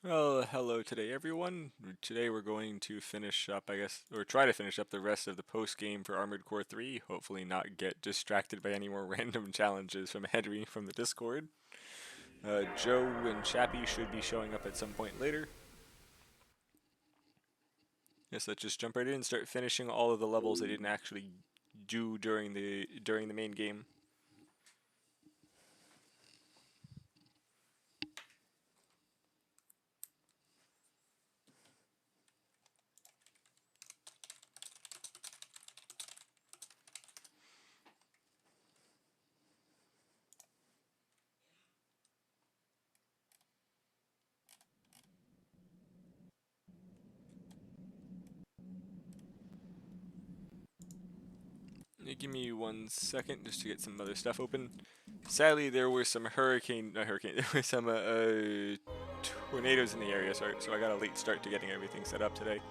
Well, hello today, everyone. Today we're going to finish up, I guess, or try to finish up the rest of the post game for Armored Core 3. Hopefully, not get distracted by any more random challenges from Henry from the Discord. Joe and Chappie should be showing up at some point later. Yes, let's just jump right in and start finishing all of the levels I didn't actually do during the main game. Give me 1 second just to get some other stuff open. Sadly, there were some there were some tornadoes in the area, so I got a late start to getting everything set up today.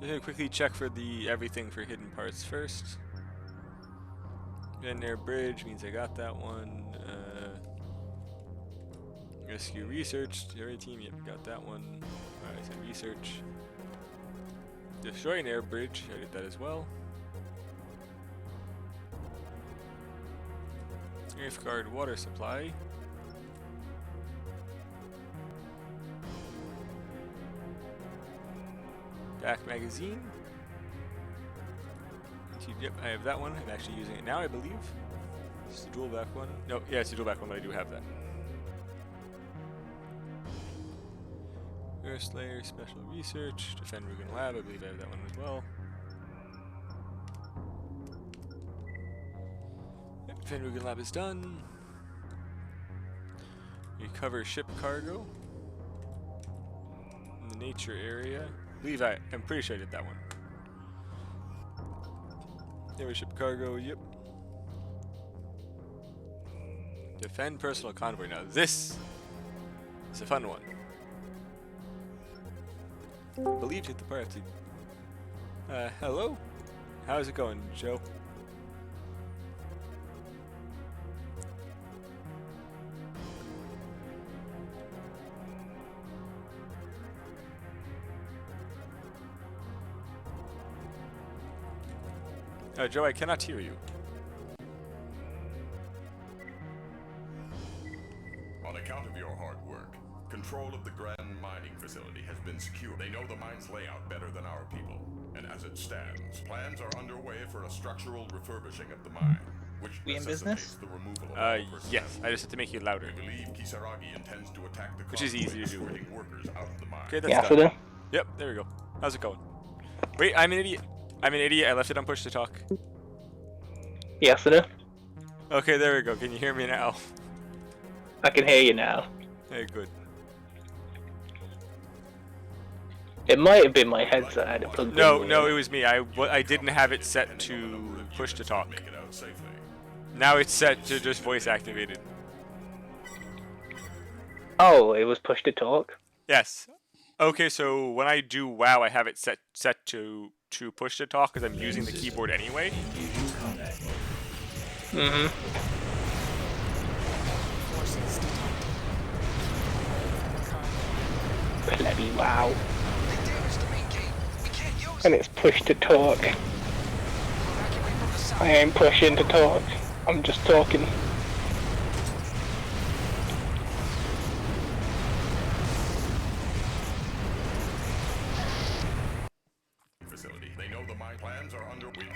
I'm gonna quickly check for everything for hidden parts first. Air bridge means I got that one. Rescue research, area team, yep, got that one. Alright, so research. Destroy an air bridge, I did that as well. Safeguard water supply. Back magazine. Yep, I have that one. I'm actually using it now, I believe. It's the dual back one. No, yeah, it's the dual back one, but I do have that. First layer, special research, defend Rugen Lab. I believe I have that one as well. Yep, defend Rugen Lab is done. Recover ship cargo in the nature area. I'm pretty sure I did that one. There was ship cargo, yep. Defend personal convoy. Now this is a fun one. I believe hit the party. Hello? How's it going, Joe? Joe, I cannot hear you. On account of your hard work, control of the Grand Mining Facility has been secured. They know the mine's layout better than our people. And as it stands, plans are underway for a structural refurbishing of the mine, which We in necessitates business? the removal of all personnel. Yes. I just have to make you louder. We believe Kisaragi intends to attack the Which is convoy, easy to do. escorting workers out of the mine. Okay, that's Yeah, done. for them. Yep, there we go. How's it going? Wait, I'm an idiot. I left it on push to talk. Yes, sir. Okay, there we go. Can you hear me now? I can hear you now. Hey, good. It might have been my headset I had it plugged No, in. it was me. I didn't have it set to push to talk. Make it out safely. Now it's set to just voice activated. Oh, it was push to talk. Yes. Okay, so when I do WoW, I have it set to push to talk because I'm using the keyboard anyway. Mm-hmm. Bloody wow. And it's push to talk. I ain't pushing to talk. I'm just talking. Facility. They know the mine plans are underway.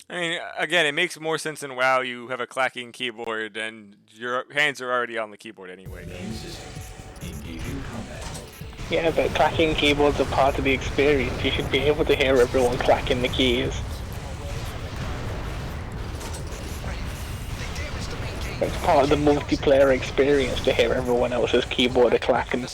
I mean, again, it makes more sense in WoW. You have a clacking keyboard, and your hands are already on the keyboard anyway. Engaging combat mode. Yeah, but clacking keyboards are part of the experience. You should be able to hear everyone clacking the keys. It's part of the multiplayer experience to hear everyone else's keyboard clacking.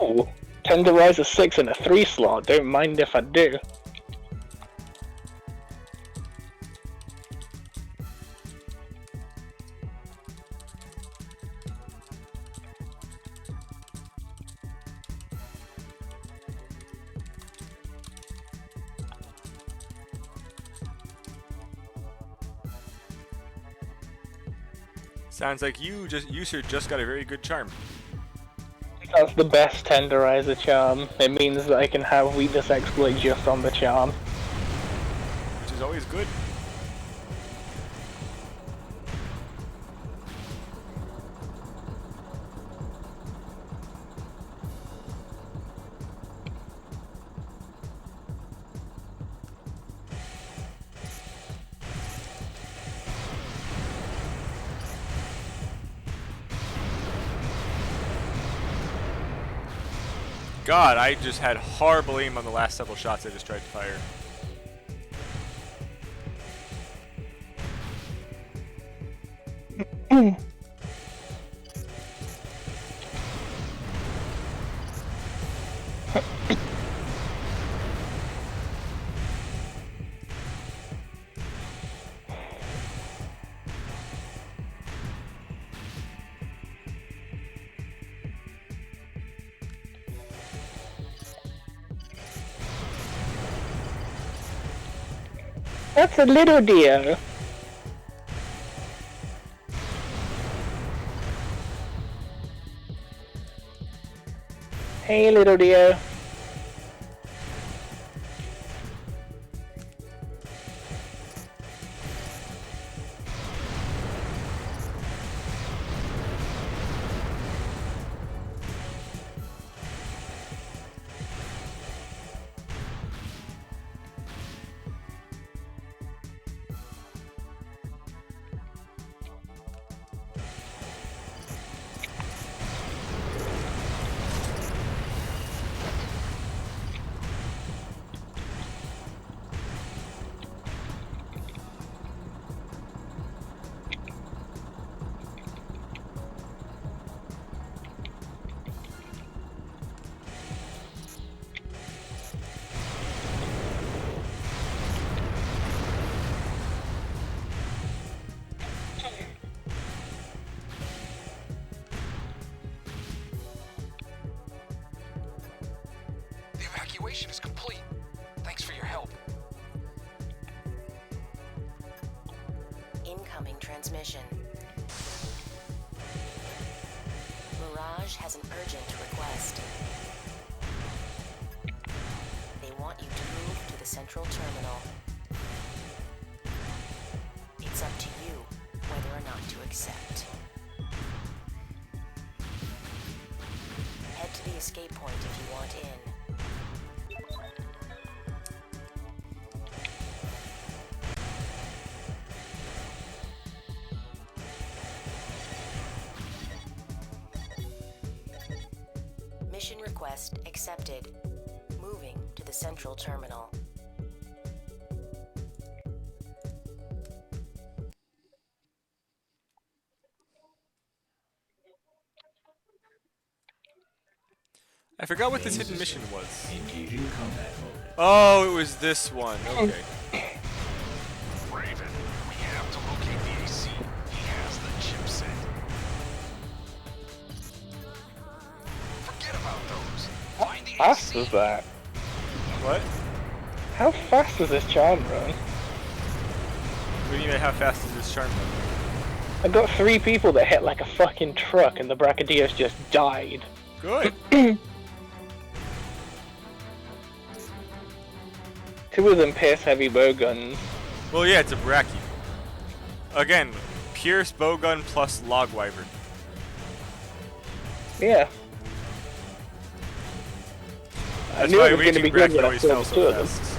Ooh, tenderizer 6 and a 3 slot, don't mind if I do. Sounds like you sir just got a very good charm. That's the best tenderizer charm. It means that I can have weakness exploit just on the charm. Which is always good. God, I just had horrible aim on the last several shots I just tried to fire. That's a little deer. Hey, little deer. The evacuation is complete. Thanks for your help. Incoming transmission. Mirage has an urgent request. They want you to move to the central terminal. It's up to you whether or not to accept. Head to the escape point if you want in. Mission request accepted. Moving to the central terminal. I forgot what this hidden mission was. Engaging combat mode. Oh, it was this one. Okay. Raven, we have to locate the AC. He has the chipset. Forget about those. Find the Fast AC. is that? What? How fast does this charm run? What do you mean? How fast is this charm run? I got 3 people that hit like a fucking truck and the Brachydios just died. Good. 2 of them pierce heavy bow guns. Well, yeah, it's a Brachy. Again, Pierce Bowgun plus Log Wyvern. Yeah. I That's knew why it was going to Raging be good Brachy when I always saw fell the so 2 of them. fast.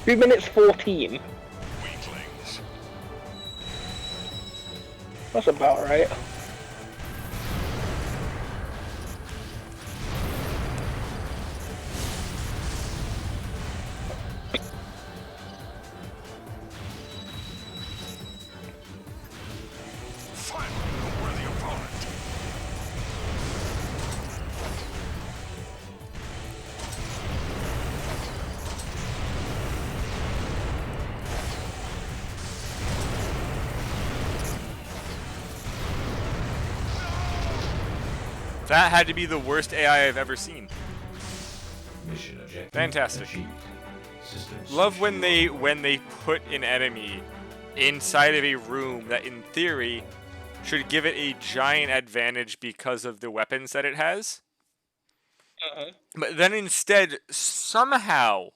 Two minutes 14. Weaklings. That's about right. Finally, a worthy opponent. That had to be the worst AI I've ever seen. Mission objective Fantastic. achieved. System Love when switch. they put an enemy inside of a room that in theory should give it a giant advantage because of the weapons that it has. But then instead somehow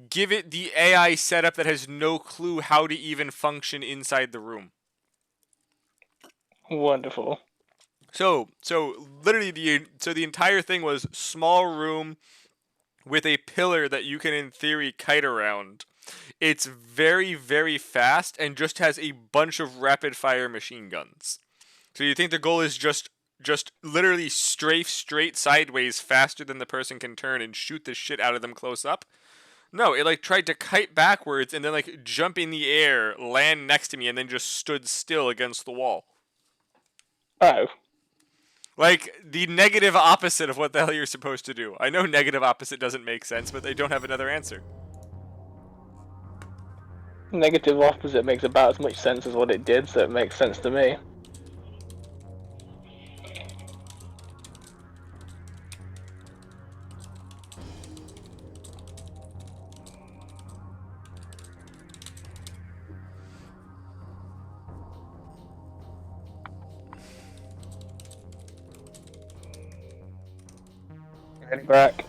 give it the AI setup that has no clue how to even function inside the room. Wonderful. So literally the entire thing was small room with a pillar that you can in theory kite around. It's very, very fast and just has a bunch of rapid fire machine guns. So you think the goal is just literally strafe straight sideways faster than the person can turn and shoot the shit out of them close up? No, it like tried to kite backwards and then like jump in the air, land next to me, and then just stood still against the wall. Oh. Like, the negative opposite of what the hell you're supposed to do. I know negative opposite doesn't make sense, but they don't have another answer. Negative opposite makes about as much sense as what it did, so it makes sense to me. Ready back.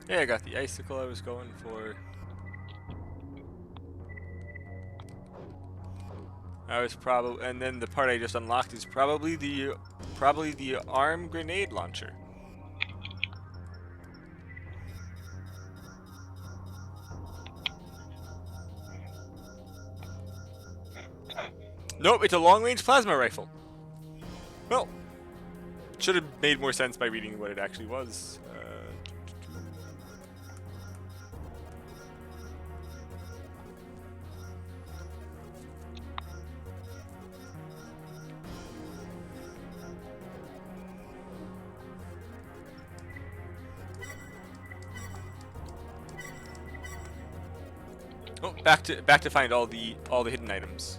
Yeah, I got the icicle I was going for. I was probably, and then the part I just unlocked is probably the arm grenade launcher. Nope, it's a long-range plasma rifle. Well, should have made more sense by reading what it actually was. Oh, back to find all the hidden items.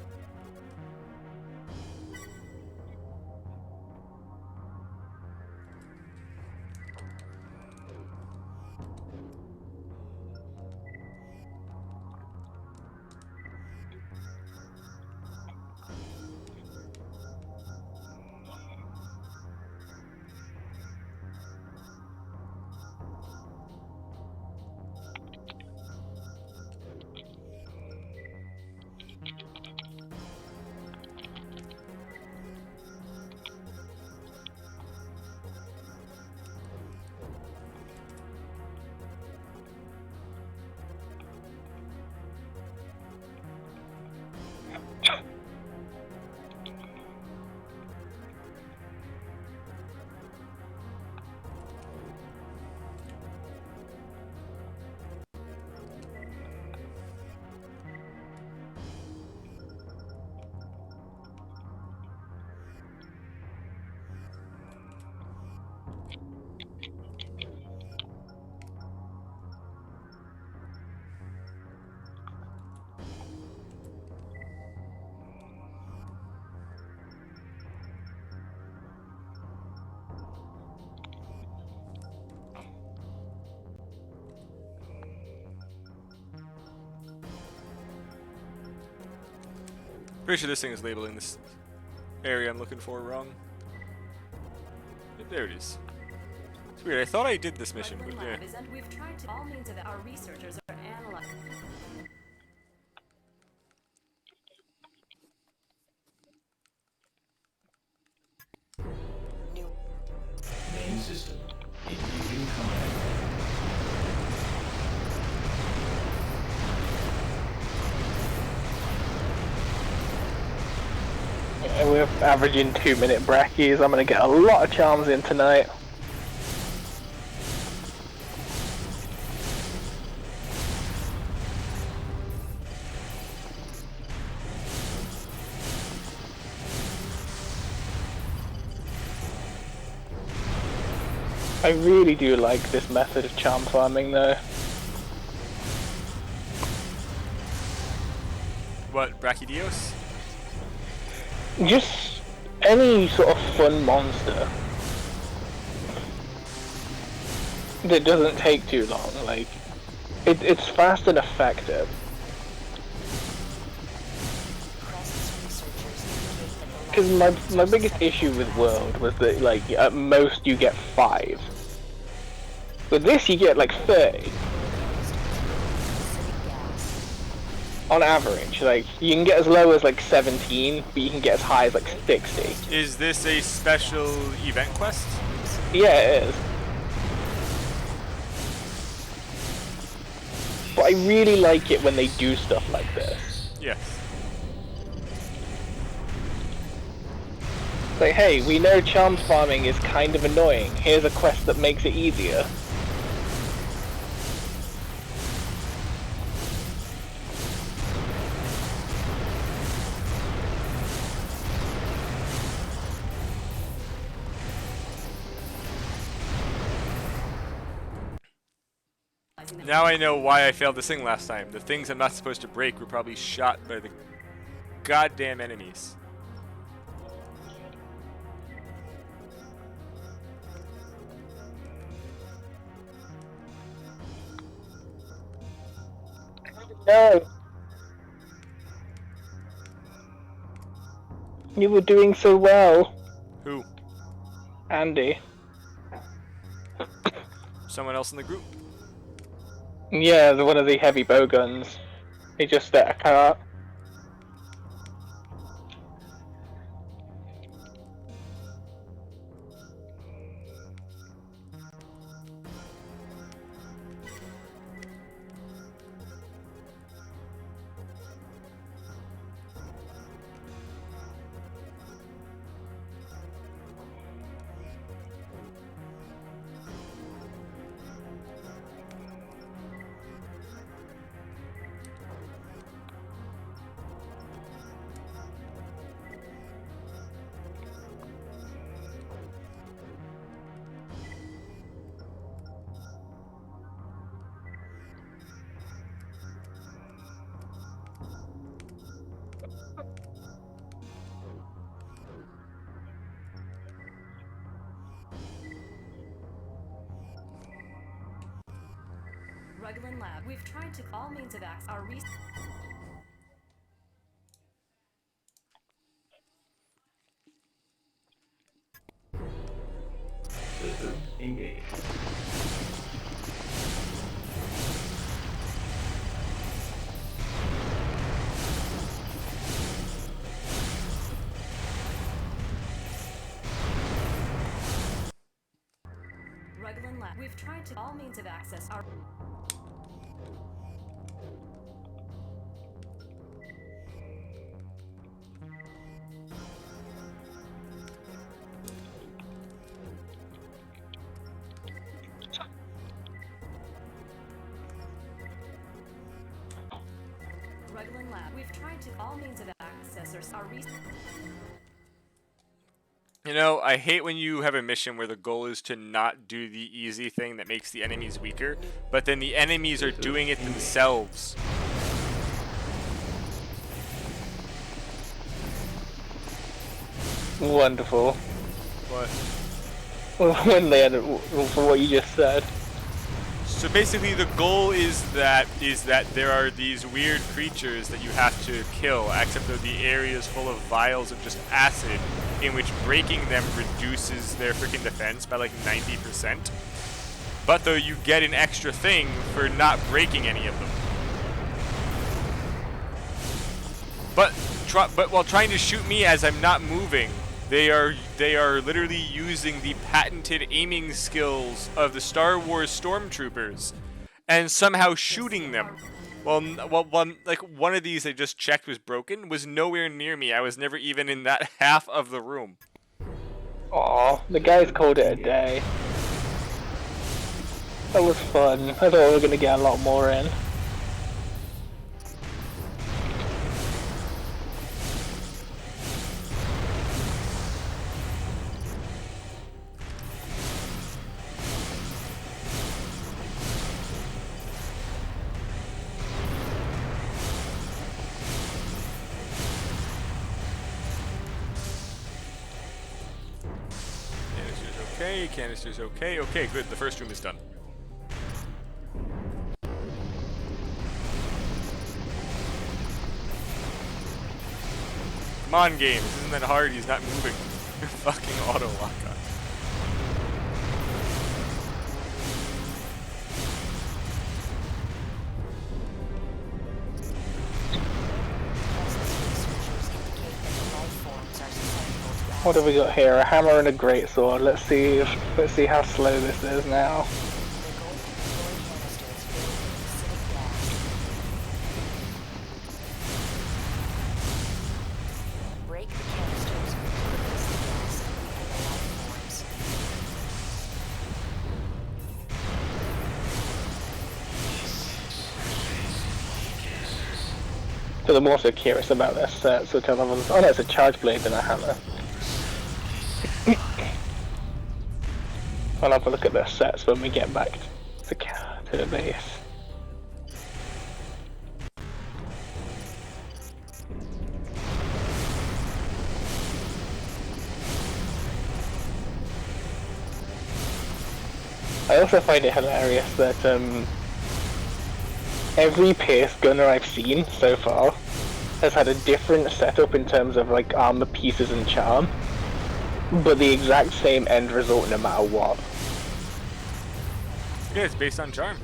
Pretty sure this thing is labeling this area I'm looking for wrong. Yep, there it is. It's weird. I thought I did this mission, but yeah. We've tried to all means of it. Our researchers are analyzing. New. Main system. Engaging combat mode. Yeah, we're averaging 2-minute brackies. I'm gonna get a lot of charms in tonight. I really do like this method of charm farming though. What, Brachydios? Just any sort of fun monster that doesn't take too long. Like, it's fast and effective. Crest's researchers indicate that the Because lab my biggest issue with World was that, like, at most you get 5. With this you get like 30 acidic gas. on average. Like, you can get as low as like 17, but you can get as high as like 60. Is this a special event quest? Yeah, it is. But I really like it when they do stuff like this. Yes. Like, hey, we know charm farming is kind of annoying. Here's a quest that makes it easier. Now I know why I failed this thing last time. The things I'm not supposed to break were probably shot by the goddamn enemies. No! You were doing so well, Who? Andy. Someone else in the group? Yeah, one of the heavy bow guns. He just I can't. Rugland Lab. We've tried to all means of access. Our System engaged. Rugland Lab. We've tried to all means of access. Our Rugland Lab. We've tried to all means of access. Our You know, I hate when you have a mission where the goal is to not do the easy thing that makes the enemies weaker, but then the enemies are doing it themselves. Wonderful. What? When they had for what you just said. So basically the goal is that there are these weird creatures that you have to kill, except that the area is full of vials of just acid, in which breaking them reduces their freaking defense by like 90%. But though you get an extra thing for not breaking any of them. But while trying to shoot me as I'm not moving, they are literally using the patented aiming skills of the Star Wars stormtroopers and somehow shooting them. Well, like one of these I just checked was broken, was nowhere near me. I was never even in that half of the room. Aw, the guys called it a day. That was fun. I thought we were gonna get a lot more in. Canister's okay. Okay, good. The first room is done. Come on, game. This isn't that hard. He's not moving. Fucking auto lock on. What have we got here? A hammer and a greatsword. Let's see how slow this is now. Break the canisters with gas and the life forms. So I'm also curious about their sets, which I love. Oh no, it's a charge blade and a hammer. I'll have a look at their sets when we get back to the base. I also find it hilarious that every Pierce gunner I've seen so far has had a different setup in terms of like armor pieces and charm, but the exact same end result no matter what. Yeah, it's based on charm.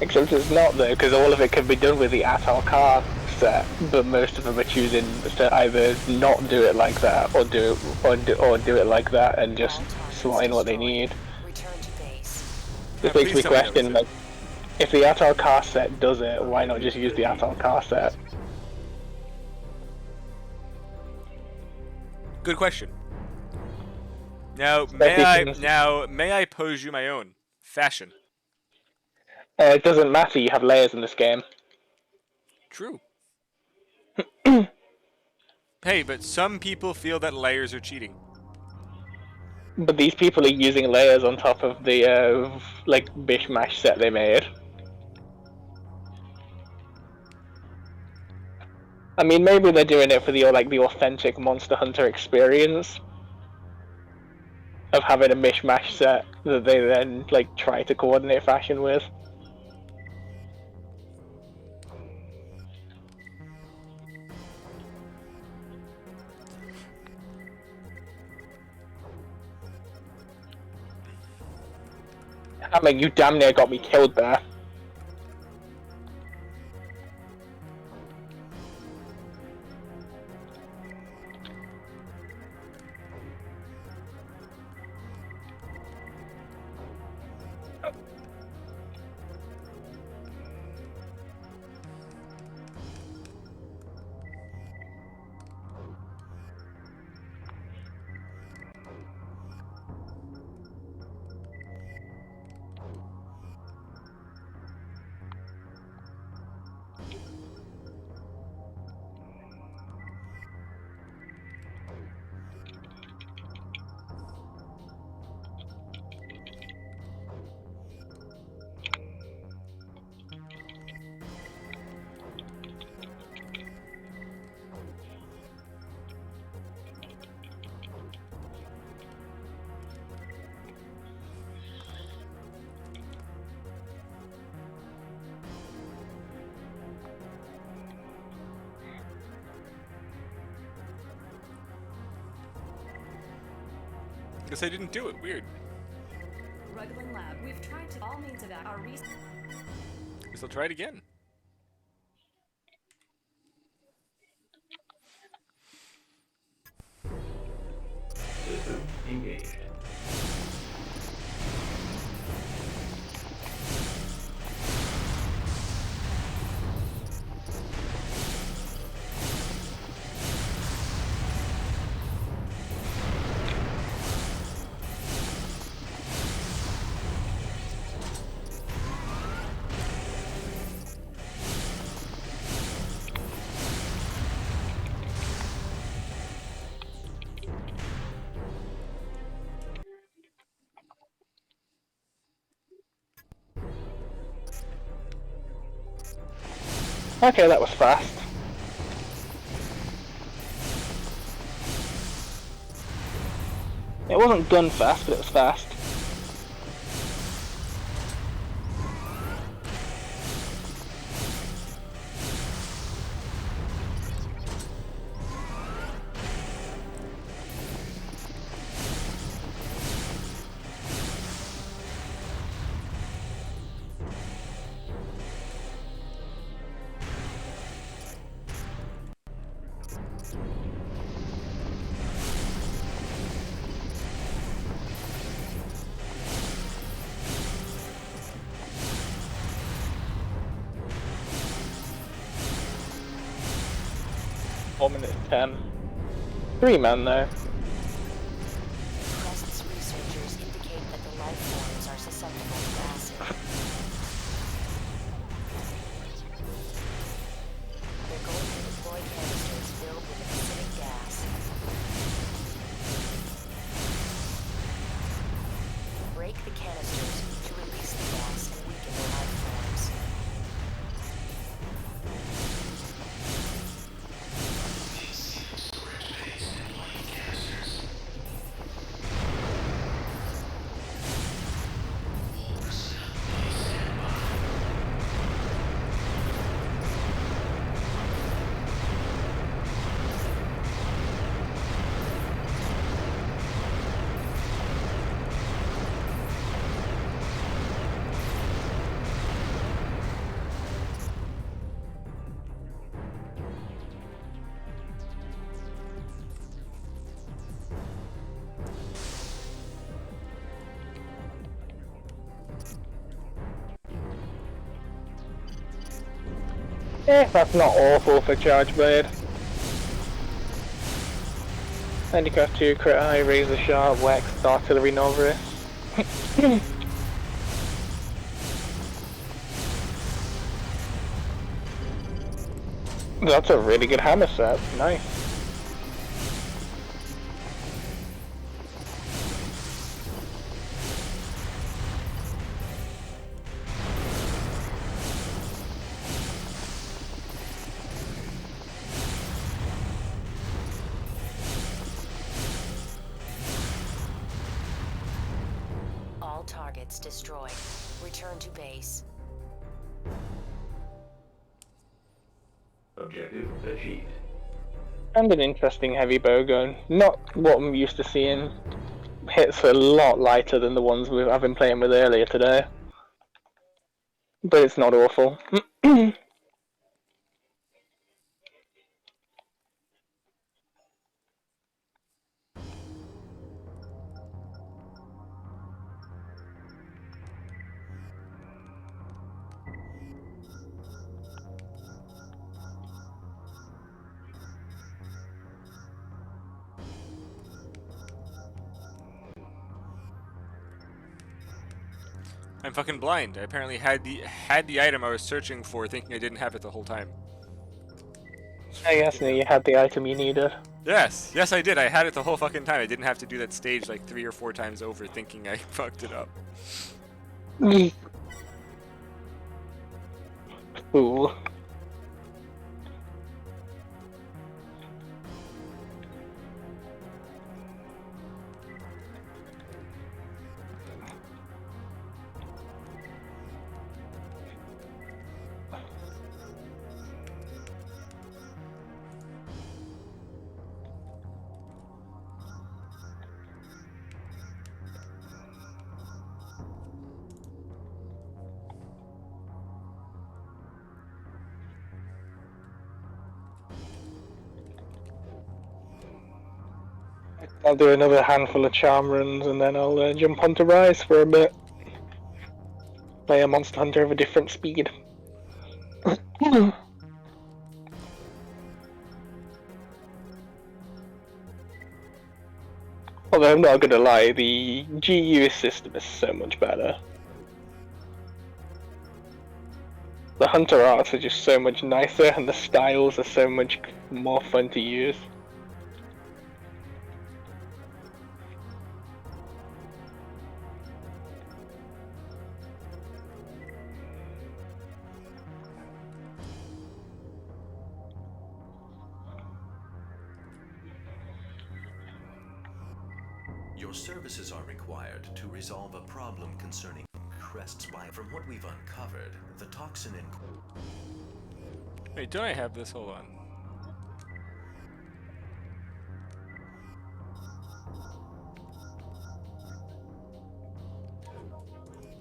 Except it's not though, because all of it can be done with the Atal Car set, but most of them are choosing to either not do it like that, or do it like that and just slot in what they need. Return to base. This makes me question, like, if the Atal Car set does it, why not just use the Atal Car set? Good question. Now, may I pose you my own fashion? It doesn't matter, you have layers in this game. True. Hey, but some people feel that layers are cheating. But these people are using layers on top of the, like, Bishmash set they made. I mean, maybe they're doing it for the, like, the authentic Monster Hunter experience. of having a mishmash set that they then like try to coordinate fashion with. I mean, you damn near got me killed there. Guess I didn't do it. Weird. Rugland Lab, we've tried to all means of our Guess I'll try it again. System engaged. Okay, that was fast. It wasn't done fast, but it was fast. Minutes 10. 3 men though. Presence researchers indicate that the life forms are susceptible to acid. They're going to deploy canisters filled with acidic gas. Break the canisters to release the gas and weaken the life forms. That's not awful for Charge Blade. Handicraft 2, Crit High, Razor Sharp, Wex, Artillery Novice. That's a really good hammer set, nice. targets destroyed. Return to base. Objective achieved. And an interesting heavy bowgun. Not what I'm used to seeing. Hits a lot lighter than the ones I've been playing with earlier today. But it's not awful. I'm fucking blind. I apparently had the item I was searching for, thinking I didn't have it the whole time. I guess you had the item you needed. Yes, yes I did. I had it the whole fucking time. I didn't have to do that stage like 3 or 4 times over, thinking I fucked it up. Fool. I'll do another handful of charm runs and then I'll jump onto Rise for a bit. Play a Monster Hunter of a different speed. Although I'm not gonna lie, the GU system is so much better. The Hunter arts are just so much nicer and the styles are so much more fun to use. Your services are required to resolve a problem concerning Crest's bio. From what we've uncovered, the toxin in... Wait, do I have this? Hold on.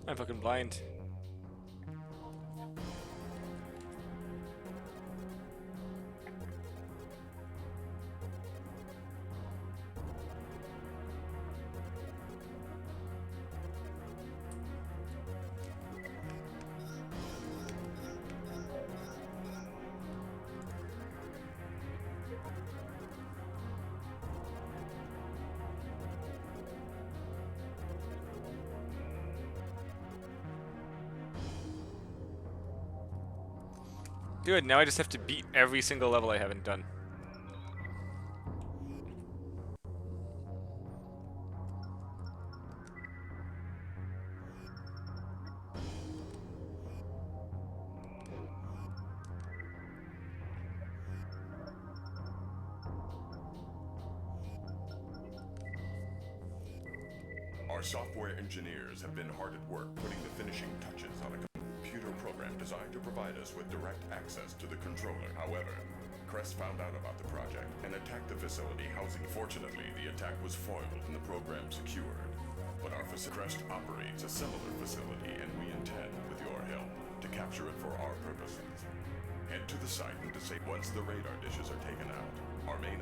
I'm fucking blind. Good, now I just have to beat every single level I haven't done. Our software engineers have been hard at work putting the finishing touches on a computer program designed to provide us with direct access to the controller. However, Crest found out about the project and attacked the facility housing. Fortunately, the attack was foiled and the program secured. But our Crest operates a similar facility and we intend, with your help, to capture it for our purposes. Head to the site and disable once the radar dishes are taken out. Our main...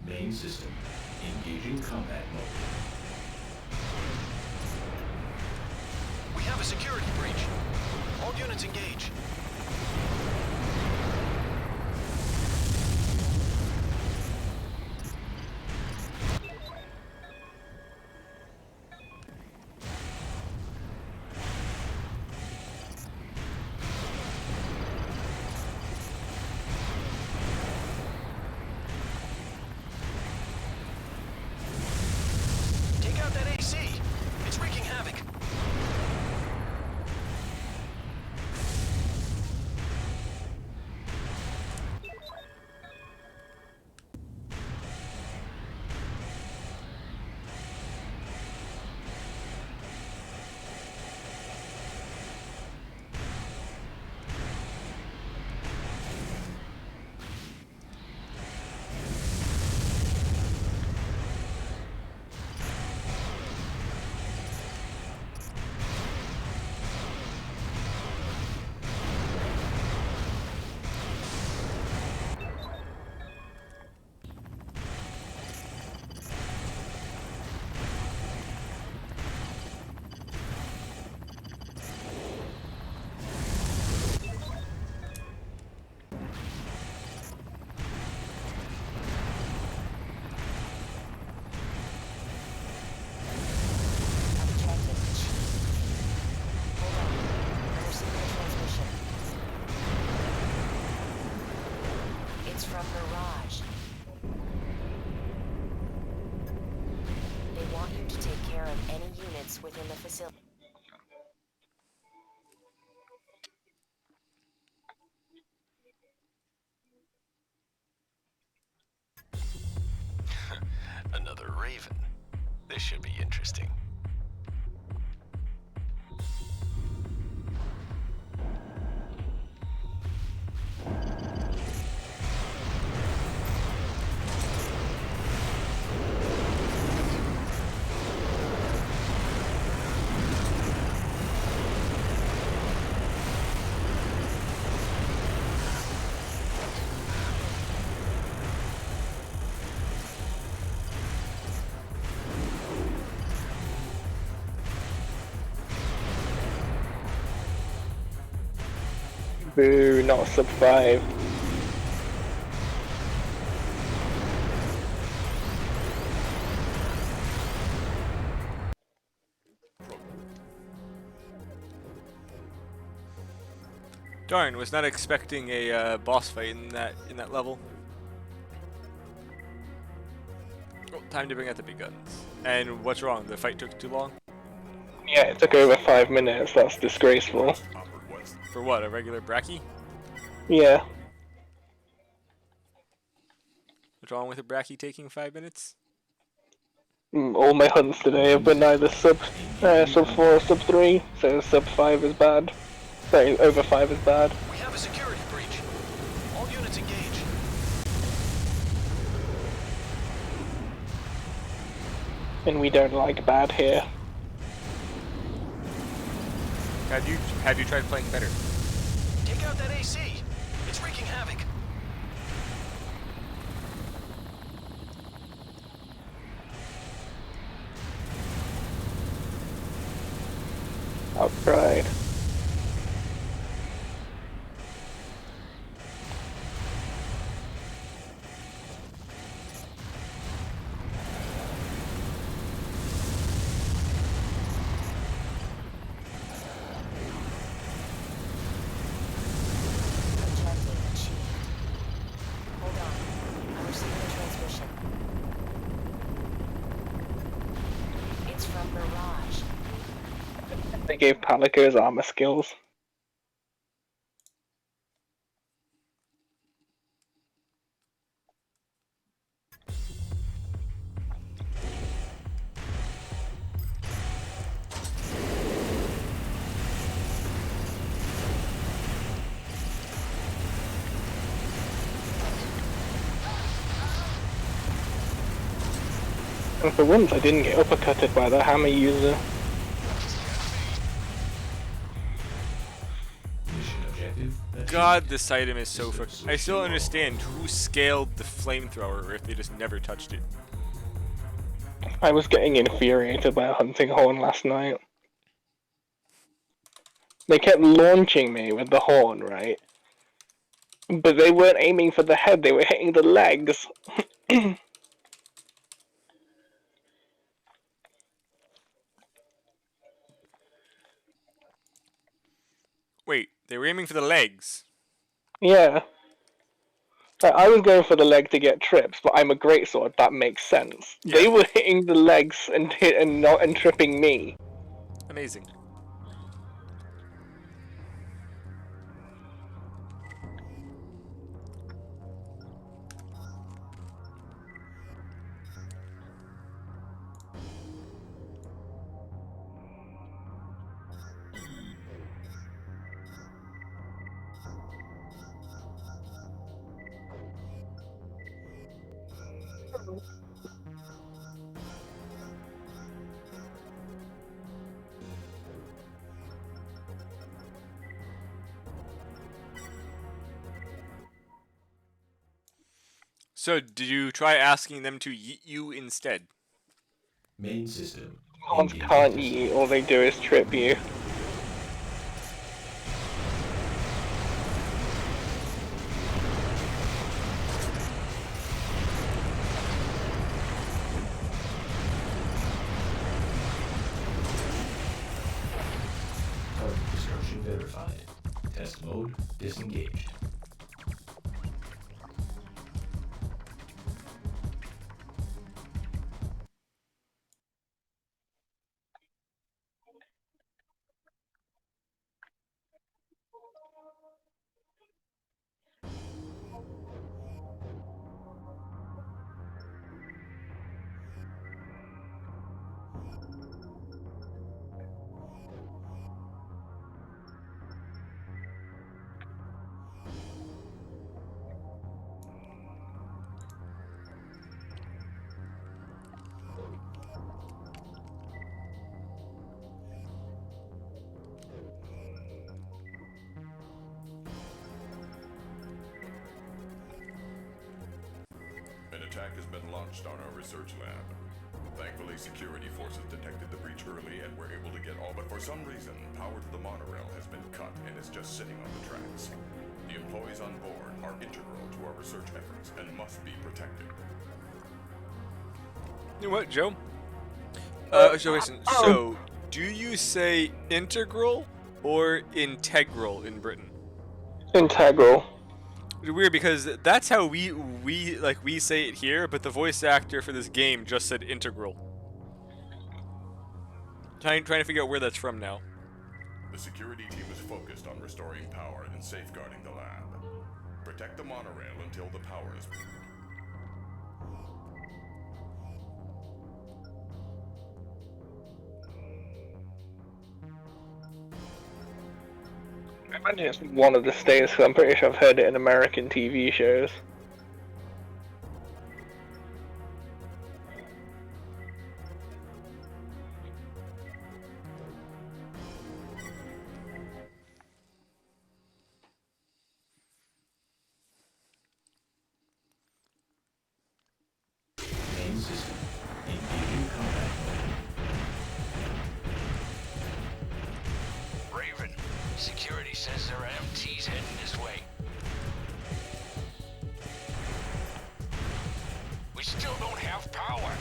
Main system. Engaging combat mode. We have a security breach. All units engage. that AC. It's wreaking havoc. It's from Mirage. They want you to take care of any units within the facility. Another Raven. This should be interesting. Boo, not sub 5. Darn, was not expecting a boss fight in that level. Oh, time to bring out the big guns. And what's wrong? The fight took too long? Yeah, it took over 5 minutes, that's disgraceful. For what, a regular Bracky? Yeah. What's wrong with a Bracky taking 5 minutes? All my hunts today have been either sub 4 or sub 3, so sub 5 is bad. Sorry, over 5 is bad. We have a security breach. All units engage. And we don't like bad here. Have you tried playing better? Take out that AC. It's wreaking havoc. I've tried. Objective achieved. Hold on. I'm receiving a transmission. It's from Mirage. They gave Palico's armor skills. And for once I didn't get uppercutted by the hammer user. Mission objective achieved. God, this item is so I still don't understand who scaled the flamethrower if they just never touched it. I was getting infuriated by a hunting horn last night. They kept launching me with the horn, right? But they weren't aiming for the head, they were hitting the legs. Wait, they were aiming for the legs. Yeah. I was going for the leg to get trips, but I'm a greatsword. That makes sense. Yeah. They were hitting the legs and tripping me. Amazing. So, did you try asking them to yeet you instead? Main system. Cons engaging can't system. eat. All they do is trip you. Target destruction verified. Test mode disengaged. An attack has been launched on our research lab. Thankfully, security forces detected the breach early and were able to get all, but for some reason, power to the monorail has been cut and is just sitting on the tracks. The employees on board are integral to our research efforts and must be protected. You know what, Joe? So listen, so do you say integral or integral in Britain? Integral. It's weird because that's how we say it here, but the voice actor for this game just said integral. Trying to figure out where that's from now. The security team is focused on restoring power and safeguarding the lab. Protect the monorail until the power is... I imagine it's one of the states, 'cause I'm pretty sure I've heard it in American TV shows. Main system. Engaging combat mode. Raven, security says there are MTs heading this way. We still don't have power.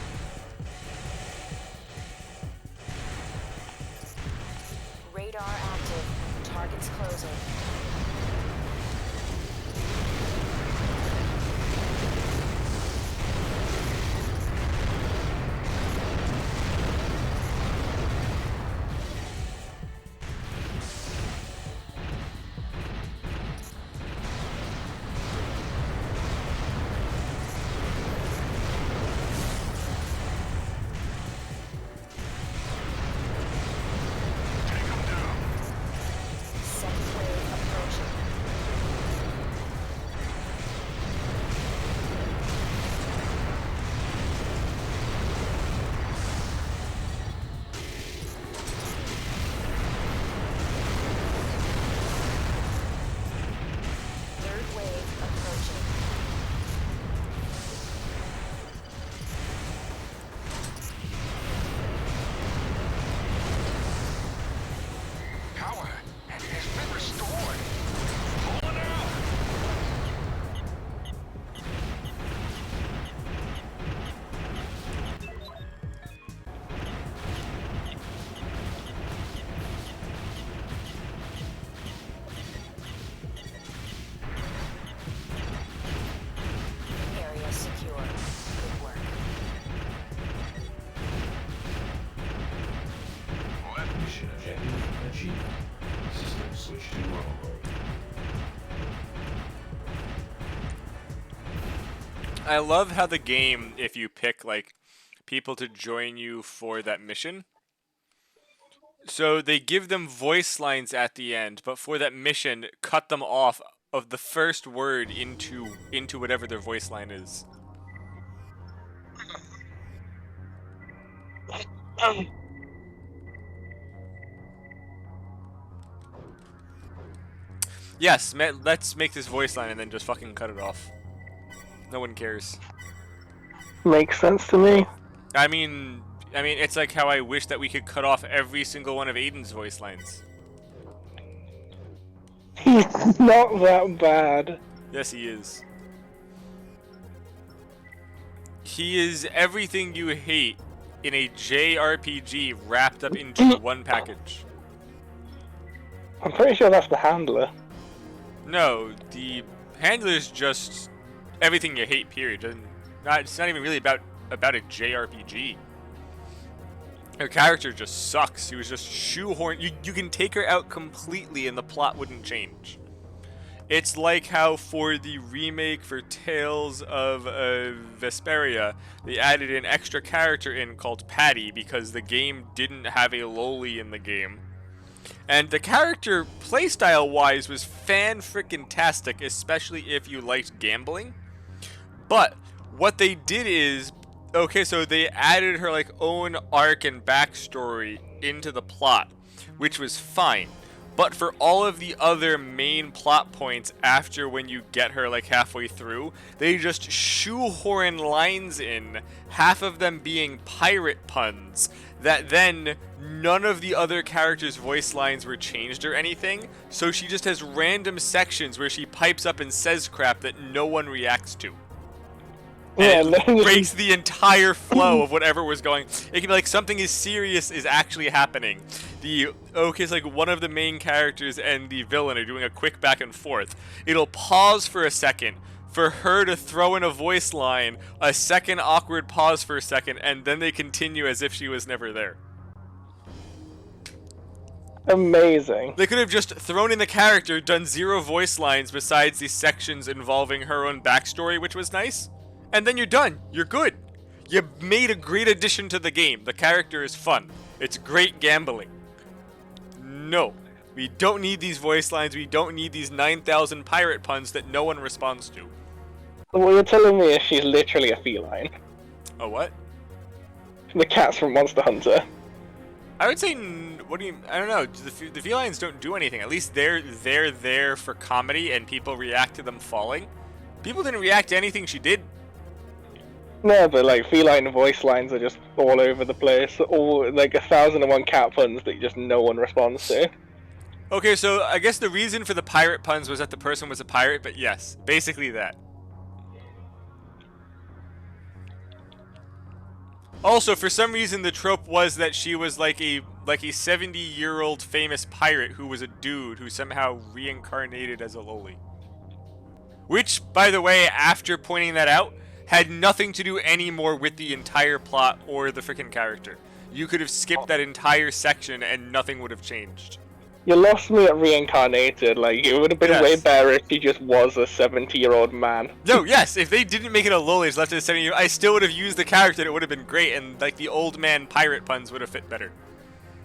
Radar active. Targets closing. Second wave approaching. switch to normal mode. I love how the game, if you pick like people to join you for that mission, so they give them voice lines at the end, but for that mission, cut them off of the first word into whatever their voice line is. Yes, let's make this voice line and then just fucking cut it off. No one cares. Makes sense to me. I mean, it's like how I wish that we could cut off every single one of Aiden's voice lines. He's not that bad. Yes, he is. He is everything you hate in a JRPG wrapped up into one package. I'm pretty sure that's the handler. No, the handler's just everything you hate, period. It's not even really about a JRPG. Her character just sucks. He was just shoehorned. You can take her out completely and the plot wouldn't change. It's like how for the remake for Tales of Vesperia, they added an extra character in called Patty because the game didn't have a loli in the game. And the character, playstyle-wise, was fan-frickin-tastic, especially if you liked gambling. But what they did is, okay, so they added her like own arc and backstory into the plot, which was fine. But for all of the other main plot points after when you get her like halfway through, they just shoehorn lines in, half of them being pirate puns, that then none of the other characters' voice lines were changed or anything, so she just has random sections where she pipes up and says crap that no one reacts to. And Yeah, it breaks the entire flow of whatever was going. It can be like something as serious is actually happening. It's like one of the main characters and the villain are doing a quick back and forth. It'll pause for a second for her to throw in a voice line, a second awkward pause for a second, and then they continue as if she was never there. amazing. They could have just thrown in the character, done 0 voice lines besides the sections involving her own backstory, which was nice. And then you're done. You're good. You made a great addition to the game. The character is fun. It's great gambling. No. We don't need these voice lines. We don't need these 9,000 pirate puns that no one responds to. What you're telling me is she's literally a feline. A what? The cats from Monster Hunter. I would say, what do you? I don't know. The felines don't do anything. At least they're there for comedy, and people react to them falling. People didn't react to anything she did. No, but like feline voice lines are just all over the place. All like 1,001 cat puns that just no one responds to. Okay, so I guess the reason for the pirate puns was that the person was a pirate, but yes, basically that. Also, for some reason, the trope was that she was like a 70-year-old famous pirate who was a dude who somehow reincarnated as a loli. Which, by the way, after pointing that out, had nothing to do anymore with the entire plot or the frickin' character. You could have skipped that entire section and nothing would have changed. You lost me at reincarnated. Like, it would have been Yes. way better if she just was a 70-year-old man. No, yes, if they didn't make it a loli, it's left at a 70-year, I still would have used the character and it would have been great, and like the old man pirate puns would have fit better.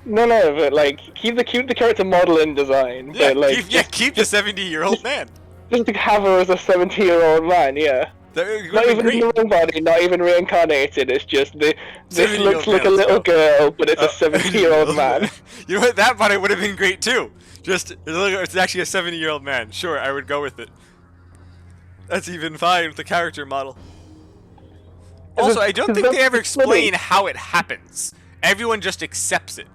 No, but like keep the character model and design. Yeah, but, like, keep the 70-year-old man. just to have her as a 70-year-old man. Yeah. That would Not be even great. in the wrong body, not even reincarnated. It's just this 70-year-old looks like a man, let's little go. girl, but it's a 70-year-old man. You know what? That body would have been great too. Just it's actually a 70-year-old man. Sure, I would go with it. That's even fine with the character model. Also, I don't think they ever explain how it happens. Everyone just accepts it.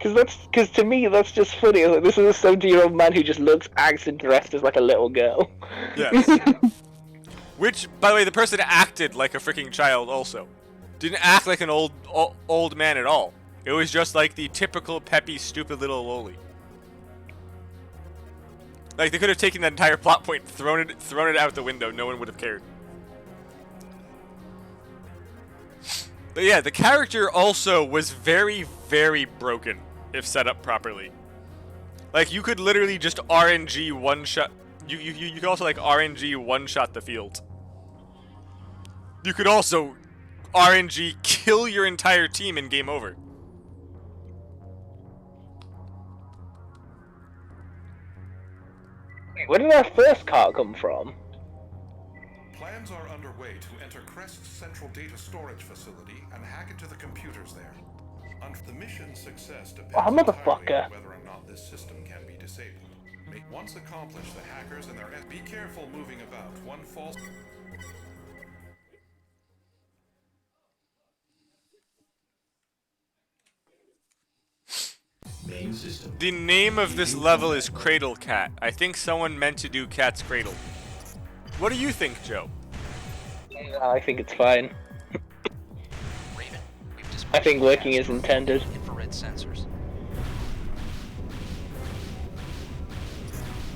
Because to me, that's just funny. Like, this is a 70-year-old man who just acts and dressed as like a little girl. Yes. Which, by the way, the person acted like a freaking child also. Didn't act like an old man at all. It was just like the typical peppy, stupid little loli. Like, they could have taken that entire plot point, thrown it out the window. No one would have cared. But yeah, the character also was very, very broken if set up properly. Like, you could literally just RNG one-shot... You could also, like, RNG one-shot the field. You could also RNG kill your entire team and game over. Where did our first cart come from? Plans are underway to enter Crest's central data storage facility and hack into the computers there. The mission's success depends entirely motherfucker. on whether or not this system can be disabled. Once accomplished, the hackers and their... Be careful moving about. One false... Main system. The name of this level is Cradle Cat. I think someone meant to do Cat's Cradle. What do you think, Joe? I think it's fine. Raven, we've I think dispatched working gas is from intended. infrared sensors.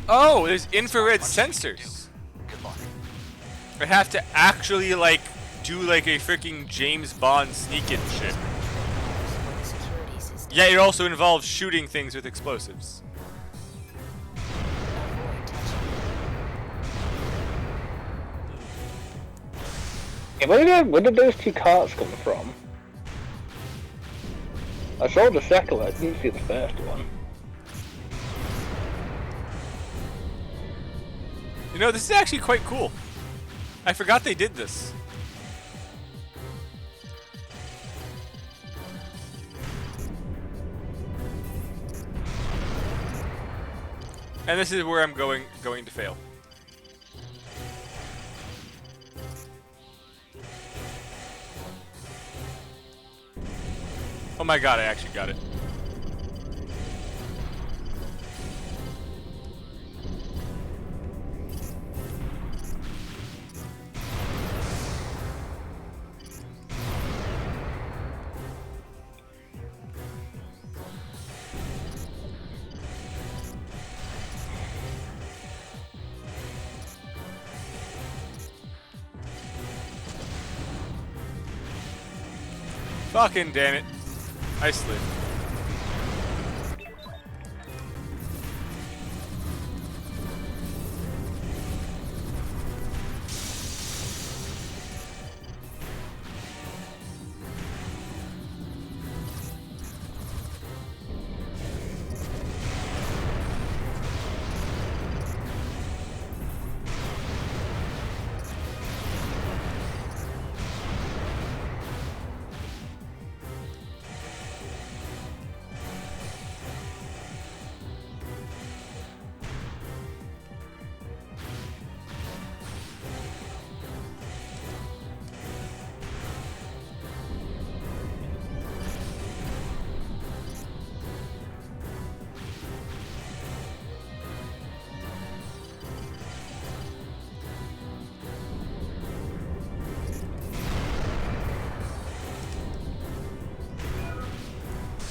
Oh, there's infrared Much you can sensors. do. Good luck. I have to actually, like, do, like, a freaking James Bond sneak-in shit. For the security system. Yeah, it also involves shooting things with explosives. Avoid touching. Yeah, where did those two carts come from? I saw the second one, I didn't see the first one. You know, this is actually quite cool. I forgot they did this. And this is where I'm going to fail. Oh my god, I actually got it. Fucking damn it. I slid.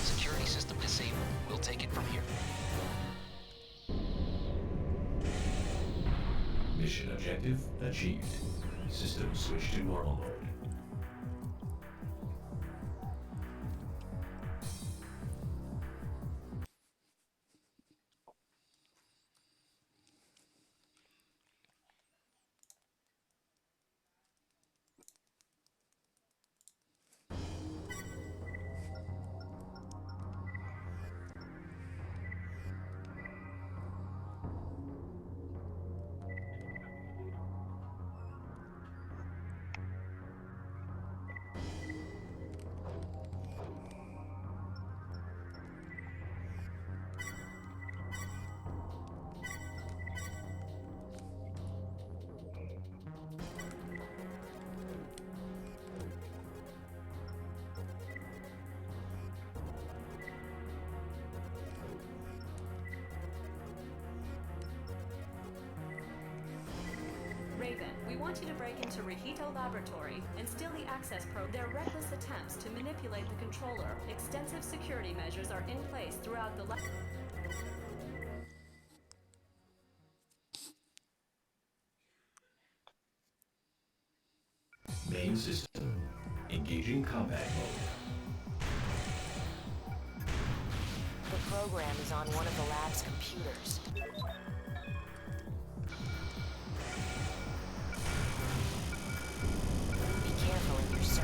Security system disabled. We'll take it from here. Mission objective achieved. System switch to normal mode. Raven, we want you to break into Rehito Laboratory and steal the access probe. Their reckless attempts to manipulate the controller. Extensive security measures are in place throughout the lab. Main system. Engaging combat mode. The program is on one of the lab's computers. Be careful in your search.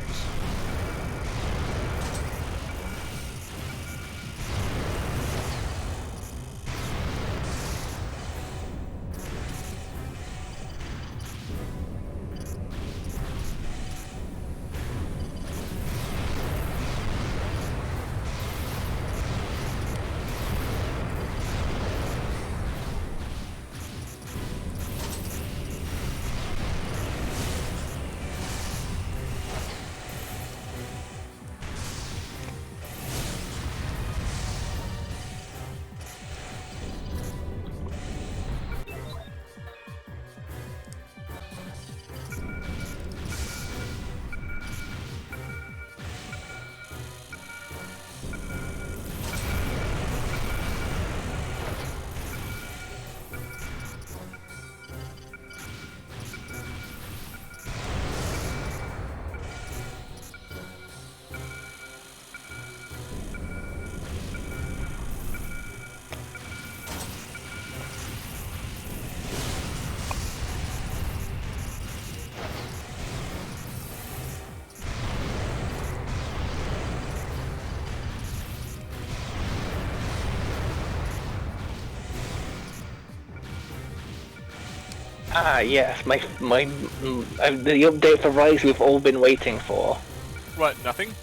Ah, yes, the update for Rise we've all been waiting for. What, nothing?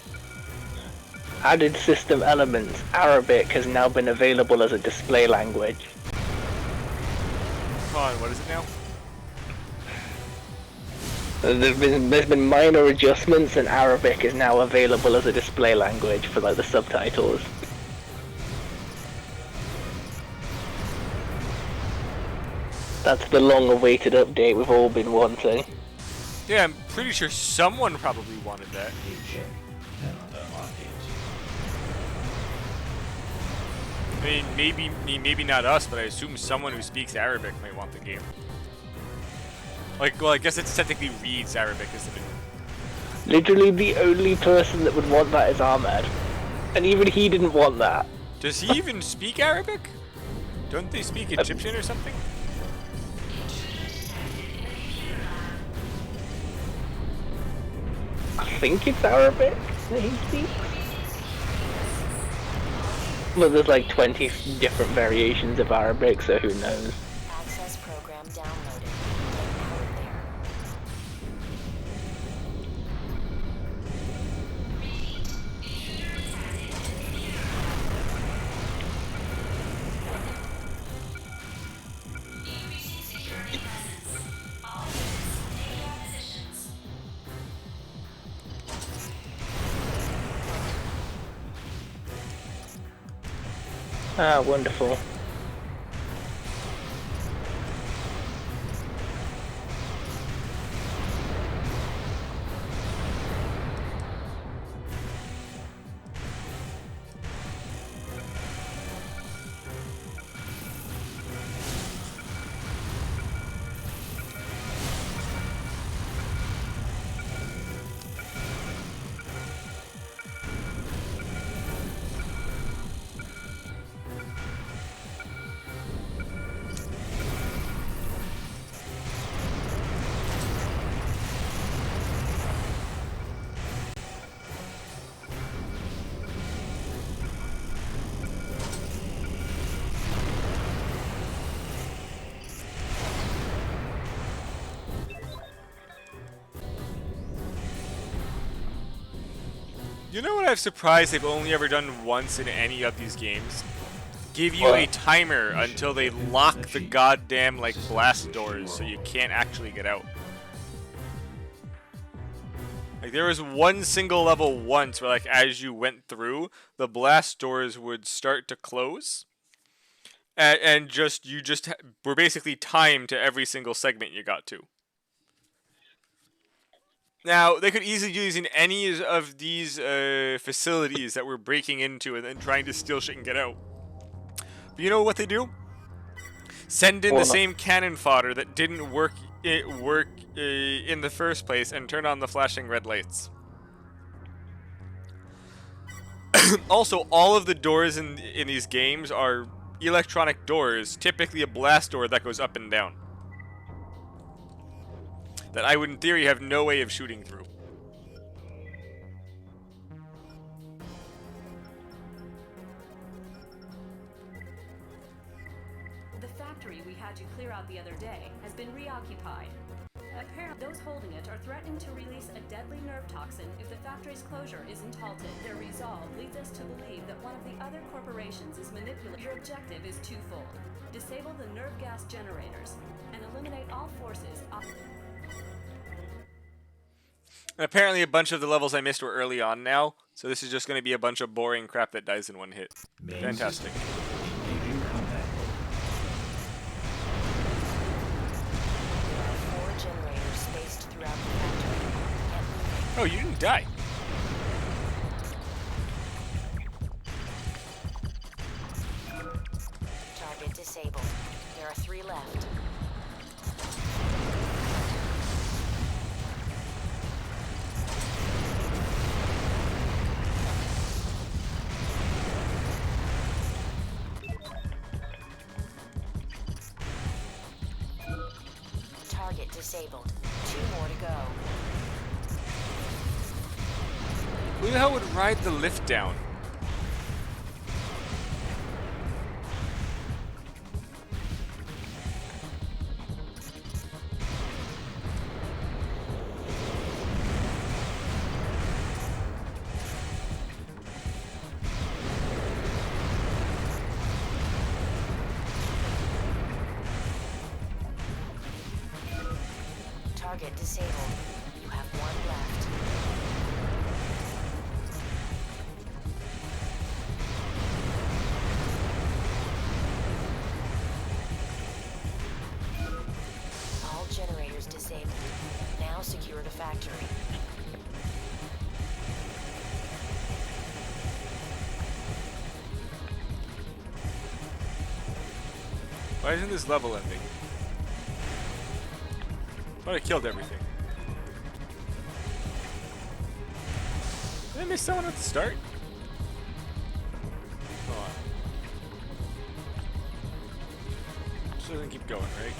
Added system elements. Arabic has now been available as a display language. Come on, what is it now? There's been minor adjustments, and Arabic is now available as a display language for like the subtitles. That's the long-awaited update we've all been wanting. Yeah, I'm pretty sure someone probably wanted that. Game check. Cannot unlock it. I mean, maybe not us, but I assume someone who speaks Arabic might want the game. Like, well, I guess it technically reads Arabic, isn't it? Literally, the only person that would want that is Ahmed, and even he didn't want that. Does he even speak Arabic? Don't they speak Egyptian or something? I think it's Arabic that he speaks. Well, there's like 20 different variations of Arabic, so who knows? Access program downloaded. Get out of there. Ah, wonderful. You know what I'm surprised they've only ever done once in any of these games? Give you What? a timer until they lock the goddamn, like, blast doors so you can't actually get out. Like, there was one single level once where, like, as you went through, the blast doors would start to close. And you just were basically timed to every single segment you got to. Now, they could easily do these in any of these facilities that we're breaking into and then trying to steal shit and get out. But you know what they do? Send in the same cannon fodder that didn't work in the first place and turn on the flashing red lights. Also, all of the doors in these games are electronic doors, typically a blast door that goes up and down. That I would, in theory, have no way of shooting through. The factory we had to clear out the other day has been reoccupied. Apparently, those holding it are threatening to release a deadly nerve toxin if the factory's closure isn't halted. Their resolve leads us to believe that one of the other corporations is manipulating. Your objective is twofold. Disable the nerve gas generators and eliminate all forces. And apparently a bunch of the levels I missed were early on now, so this is just going to be a bunch of boring crap that dies in one hit. Main Fantastic. system engaging compatible. There are 4 generators spaced throughout the factory. Can't move. Oh, you didn't die. Target disabled. There are 3 left. Target disabled. 2 more to go. Who the hell would ride the lift down? Target disabled. You have 1 left. All generators disabled. Now secure the factory. Why isn't this level ending? Thought I killed everything. Did I miss someone at the start? Hold on. This doesn't keep going, right?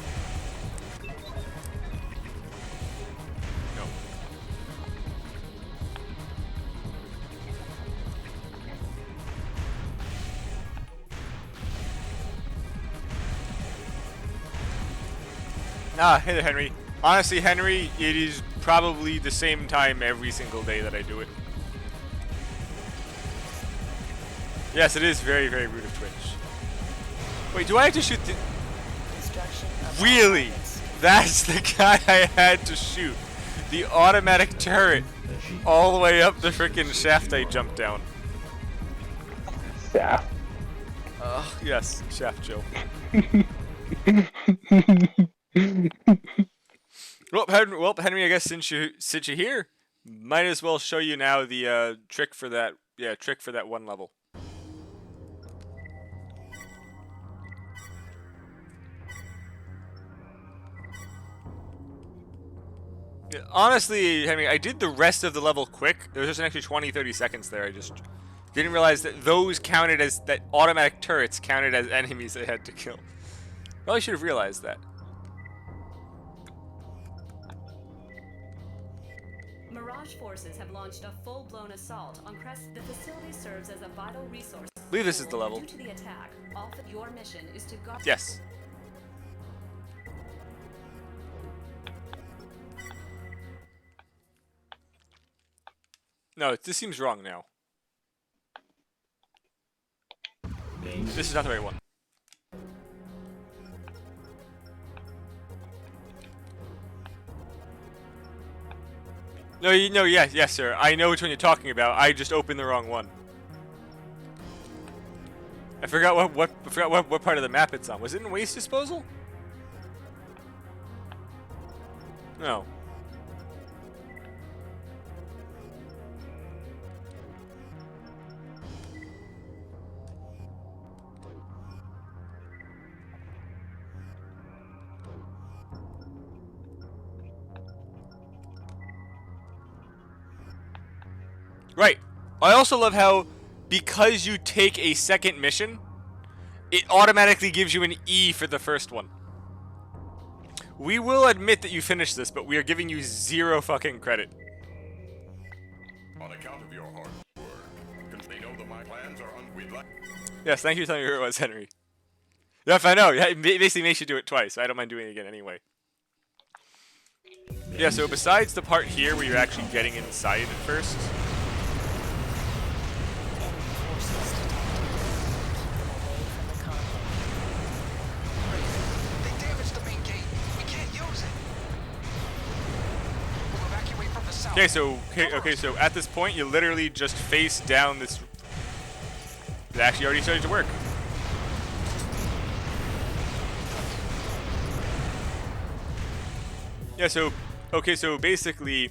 No. Ah, hey there, Henry. Honestly, Henry, it is probably the same time every single day that I do it. Yes, it is very, very rude of Twitch. Wait, do I have to shoot the... Construction of all Really? targets. That's the guy I had to shoot. The automatic turret Achieved. all the way up the frickin' shaft I jumped down. Yeah. Yes, Shaft Joe. Well, Henry, I guess since you're here, might as well show you now the trick for that. Yeah, trick for that one level. Yeah, honestly, Henry, I did the rest of the level quick. There was just an extra 20-30 seconds there. I just didn't realize that those counted as that automatic turrets counted as enemies I had to kill. Probably should have realized that. Mirage forces have launched a full-blown assault on Crest. The facility serves as a vital resource. I believe this is the level. Due to the attack, your mission is to guard. Yes. No, this seems wrong now. Main This is not the right one. No, yes, sir. I know which one you're talking about. I just opened the wrong one. I forgot what part of the map it's on. Was it in waste disposal? No. Right. I also love how because you take a second mission, it automatically gives you an E for the first one. We will admit that you finished this, but we are giving you 0 fucking credit. On account of your hard work, they know that my plans are we'd like. Yes, thank you for telling me who it was, Henry. Yes, I know. Yeah, it basically makes you do it twice. I don't mind doing it again anyway. Yeah, so besides the part here where you're actually getting inside at first. Enemy forces detected. Keep them away from the convoy. They damaged the main gate. We can't use it. We'll evacuate from the south. Okay, so at this point, you literally just face down this. It actually already started to work. Yeah, so basically,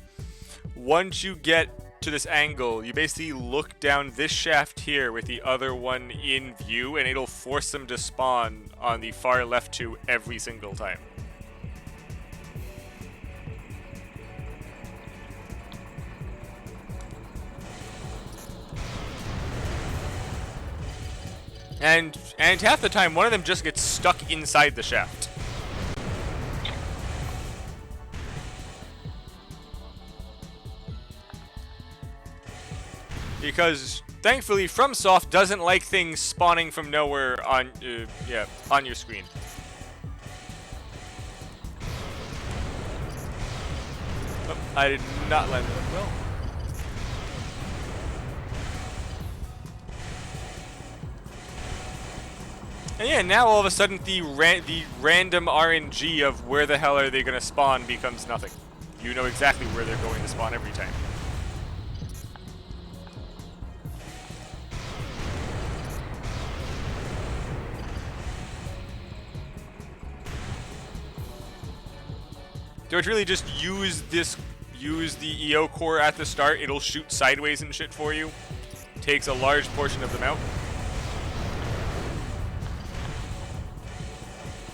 once you get to this angle, you basically look down this shaft here with the other one in view, and it'll force them to spawn on the far left 2 every single time. And half the time, one of them just gets stuck inside the shaft. Because thankfully, FromSoft doesn't like things spawning from nowhere on your screen. Oh, I did not land that well. And yeah, now all of a sudden the random RNG of where the hell are they gonna spawn becomes nothing. You know exactly where they're going to spawn every time. So it's really just use the EO core at the start. It'll shoot sideways and shit for you. Takes a large portion of them out.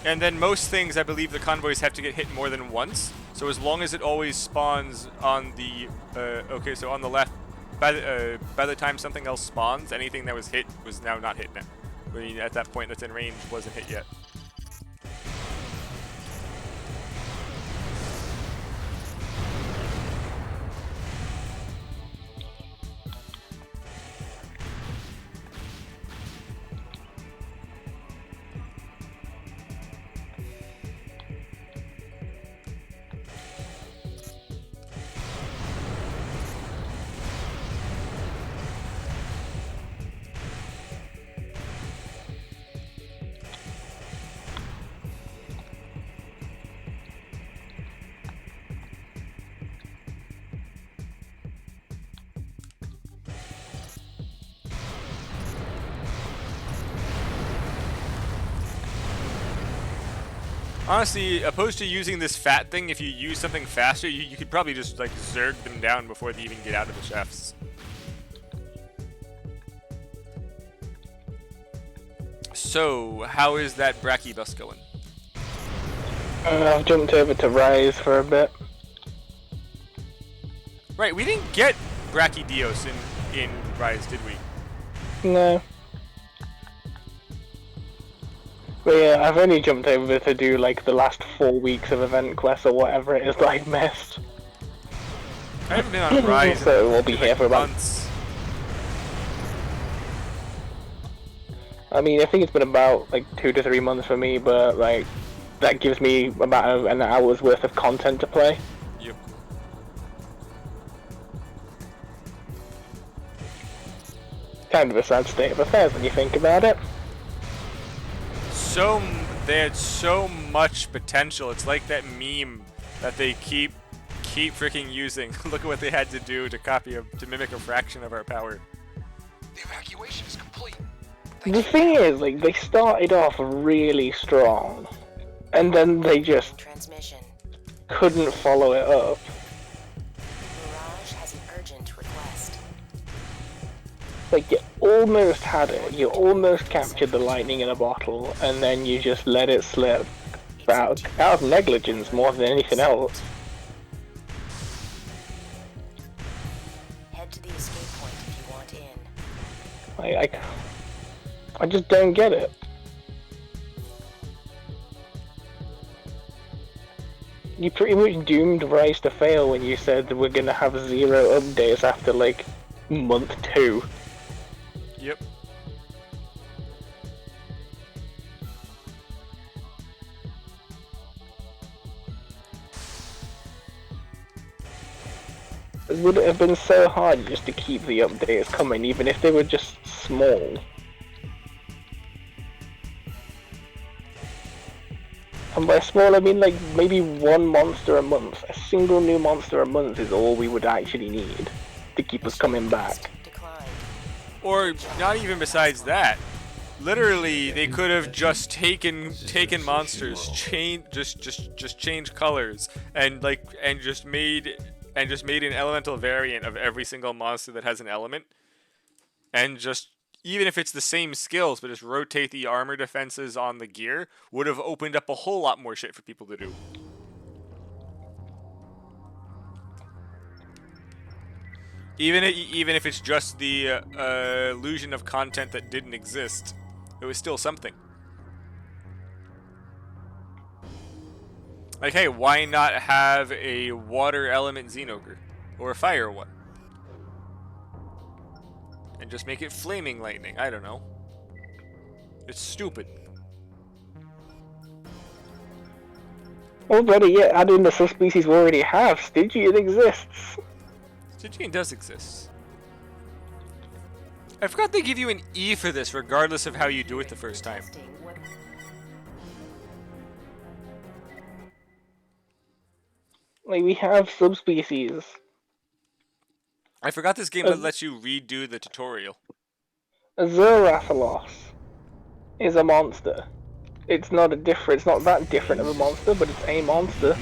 And then most things, I believe the convoys have to get hit more than once. So as long as it always spawns on the, so on the left, by the time something else spawns, anything that was hit was now not hit now. I mean, at that point that's in range wasn't hit yet. Honestly, opposed to using this fat thing, if you use something faster, you could probably just like zerg them down before they even get out of the shafts. So, how is that Brachybus going? I've jumped over to Rise for a bit. Right, we didn't get Brachydios in Rise, did we? No. But yeah, I've only jumped over to do like the last 4 weeks of event quests or whatever it is that I've missed. I haven't been on Rise so we'll be here for about months. I mean, I think it's been about like 2 to 3 months for me, but like that gives me about an hour's worth of content to play. Yep. Kind of a sad state of affairs when you think about it. They had so much potential. It's like that meme that they keep freaking using. Look at what they had to do to mimic a fraction of our power. The evacuation is complete. The thing is, like, they started off really strong, and then they just couldn't follow it up. Mirage has an urgent request. Like, you almost had it, you almost captured the lightning in a bottle, and then you just let it slip out of negligence more than anything else. Head to the escape point if you want in. I just don't get it. You pretty much doomed Rise to fail when you said that we're gonna have 0 updates after like month 2. Yep. It would have been so hard just to keep the updates coming, even if they were just small. And by small, I mean like maybe 1 monster a month. A single new monster a month is all we would actually need to keep us coming back. Or not even besides that. Literally, they could have just taken monsters, just change colors, and just made an elemental variant of every single monster that has an element, and just, even if it's the same skills, but just rotate the armor defenses on the gear, would have opened up a whole lot more shit for people to do. Even if it's just the illusion of content that didn't exist, it was still something. Like, hey, why not have a water element Xenogre? Or a fire one? And just make it flaming lightning, I don't know. It's stupid. Already, yeah, add in the subspecies we already have. Stygian exists. Stygian does exist. I forgot they give you an E for this, regardless of how you do it the first time. Like, we have subspecies. I forgot this game lets you redo the tutorial. Azurathelos is a monster. It's not that different of a monster, but it's a monster.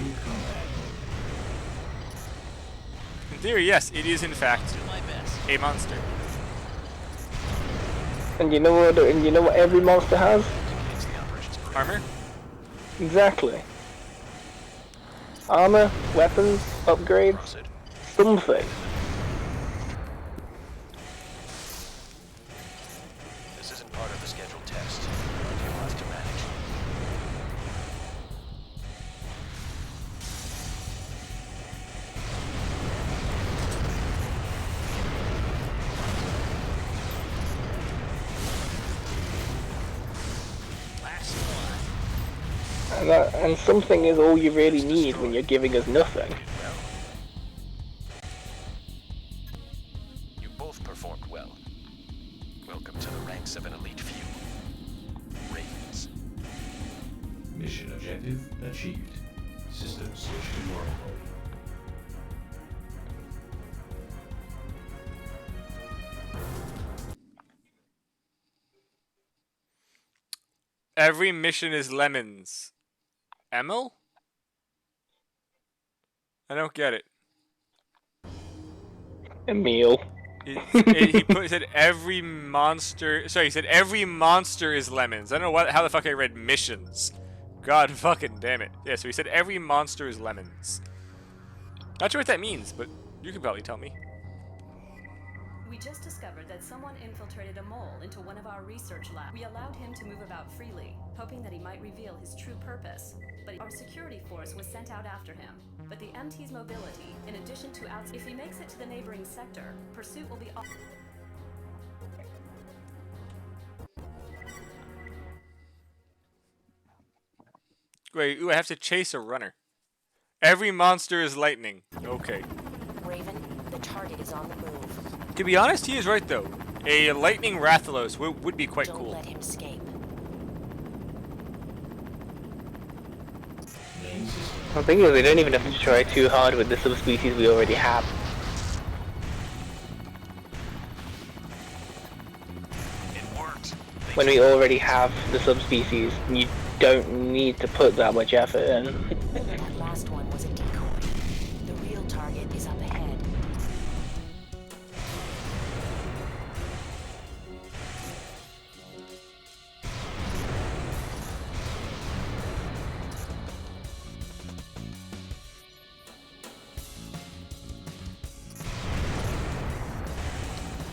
In theory, yes, it is in fact a monster. And you know what every monster has? Armor? Exactly. Armor, weapons, upgrades, something. This isn't part of the scheduled test. You will have to manage. Last one. And something is all you really need when you're giving us nothing. Well, you both performed well. Welcome to the ranks of an elite few. Ravens. Mission objective achieved. System switched to normal. Every mission is lemons. Emil? I don't get it. Emil. He said every monster. Sorry, he said every monster is lemons. I don't know how the fuck I read missions. God fucking damn it. Yeah, so he said every monster is lemons. Not sure what that means, but you can probably tell me. We just discovered that someone infiltrated a mole into one of our research labs. We allowed him to move about freely, hoping that he might reveal his true purpose. But our security force was sent out after him. But the MT's mobility, in addition to if he makes it to the neighboring sector, pursuit will be off. Wait, ooh, I have to chase a runner. Every monster is lightning. Okay. Raven, the target is on the move. To be honest, he is right though. A lightning Rathalos would be quite cool. Don't let him escape. The thing is, we don't even have to try too hard with the subspecies we already have. It worked. When we already have the subspecies, you don't need to put that much effort in. That last one was a decoy. The real target is up ahead.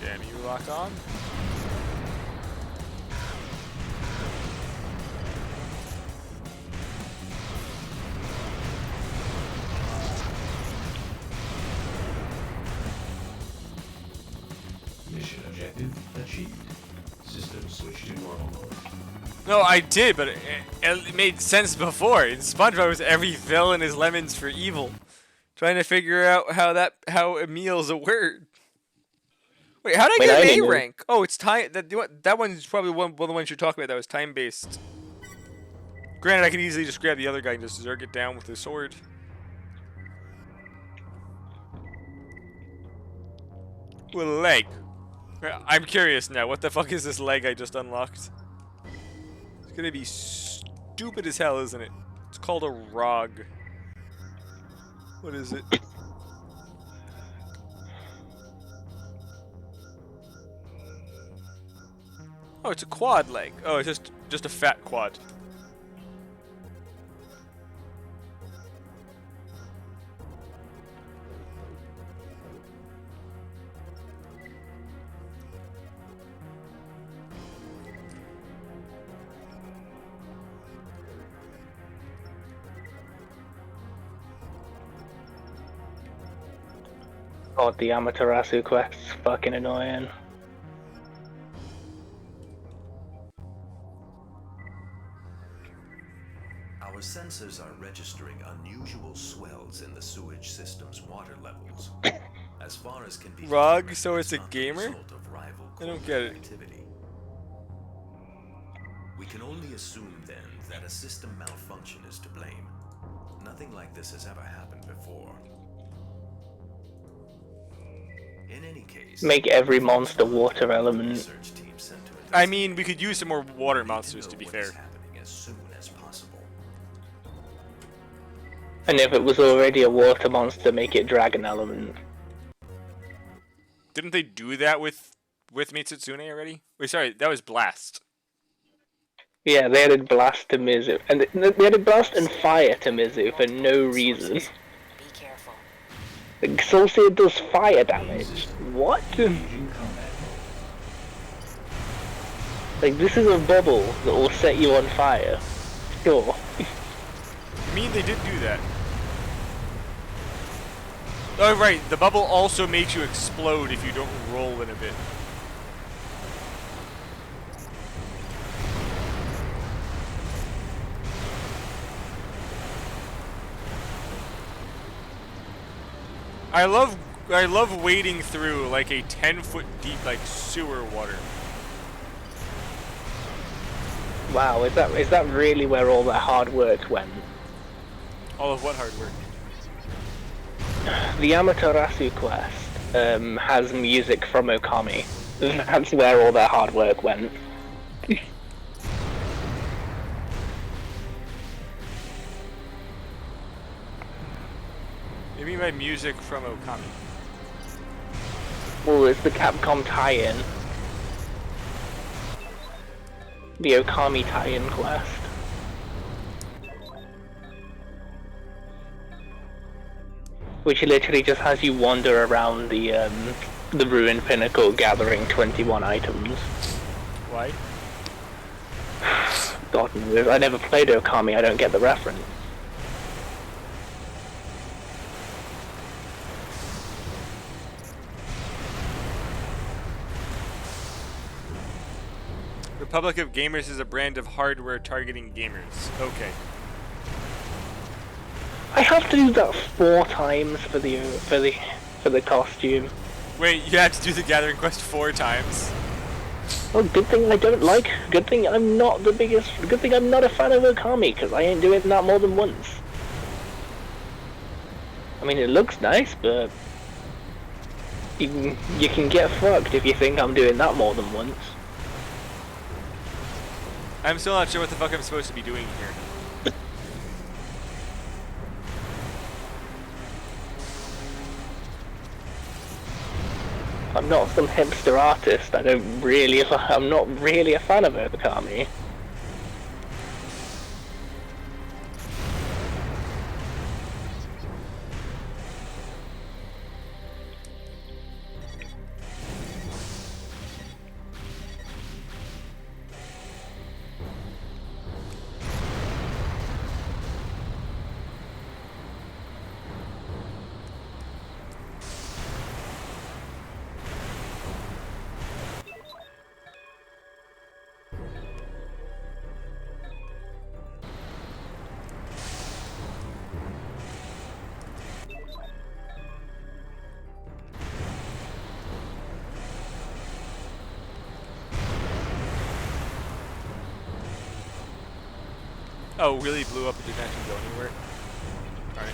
Damn, you lock on? achieved. System switched to normal mode. No, I did, but it made sense before. In SpongeBob, was every villain is lemons for evil. Trying to figure out how Emil's a word. Wait, how did I get an A rank? Oh, it's time. That one's probably one of the ones you're talking about. That was time based. Granted, I could easily just grab the other guy and just zerg it down with his sword. With a leg. I'm curious now. What the fuck is this leg I just unlocked? It's gonna be stupid as hell, isn't it? It's called a Rog. What is it? Oh, it's a quad leg. Oh, it's just a fat quad. God, the Amaterasu quest's fucking annoying. Our sensors are registering unusual swells in the sewage system's water levels. As far as can be Rog, so it's a not the gamer? result of rival I don't get it. activity. We can only assume then that a system malfunction is to blame. Nothing like this has ever happened before. In any case, Make every monster water element. research team sent to I mean, we could use some more water monsters, to be what fair. is happening as soon as possible. And if it was already a water monster, make it dragon element. Didn't they do that with Mitsutsune already? Wait, sorry, that was Blast. Yeah, they added Blast to Mizu. And they added Blast and Fire to Mizu for no reason. Be careful. Solstice does fire damage. What? Engaging combat. Like, this is a bubble that will set you on fire. Sure. I mean, they did do that. Oh, right, the bubble also makes you explode if you don't roll in a bit. I love wading through like a 10-foot deep like sewer water. Wow, is that really where all that hard work went? All of what hard work? The Amaterasu quest has music from Okami. That's where all their hard work went. You mean by music from Okami? Well, it's the Capcom tie-in. The Okami tie-in quest. Which literally just has you wander around the ruined pinnacle gathering 21 items. Why? God knows, I never played Okami, I don't get the reference. Republic of Gamers is a brand of hardware targeting gamers. Okay. I have to do that 4 times for the costume. Wait, you had to do the Gathering Quest 4 times? Well, good thing I don't like. Good thing I'm not the biggest. Good thing I'm not a fan of Okami, because I ain't doing that more than once. I mean, it looks nice, but you can get fucked if you think I'm doing that more than once. I'm still not sure what the fuck I'm supposed to be doing here. I'm not some hipster artist. I'm not really a fan of Okami. Oh, really blew up and didn't actually go anywhere? Alright.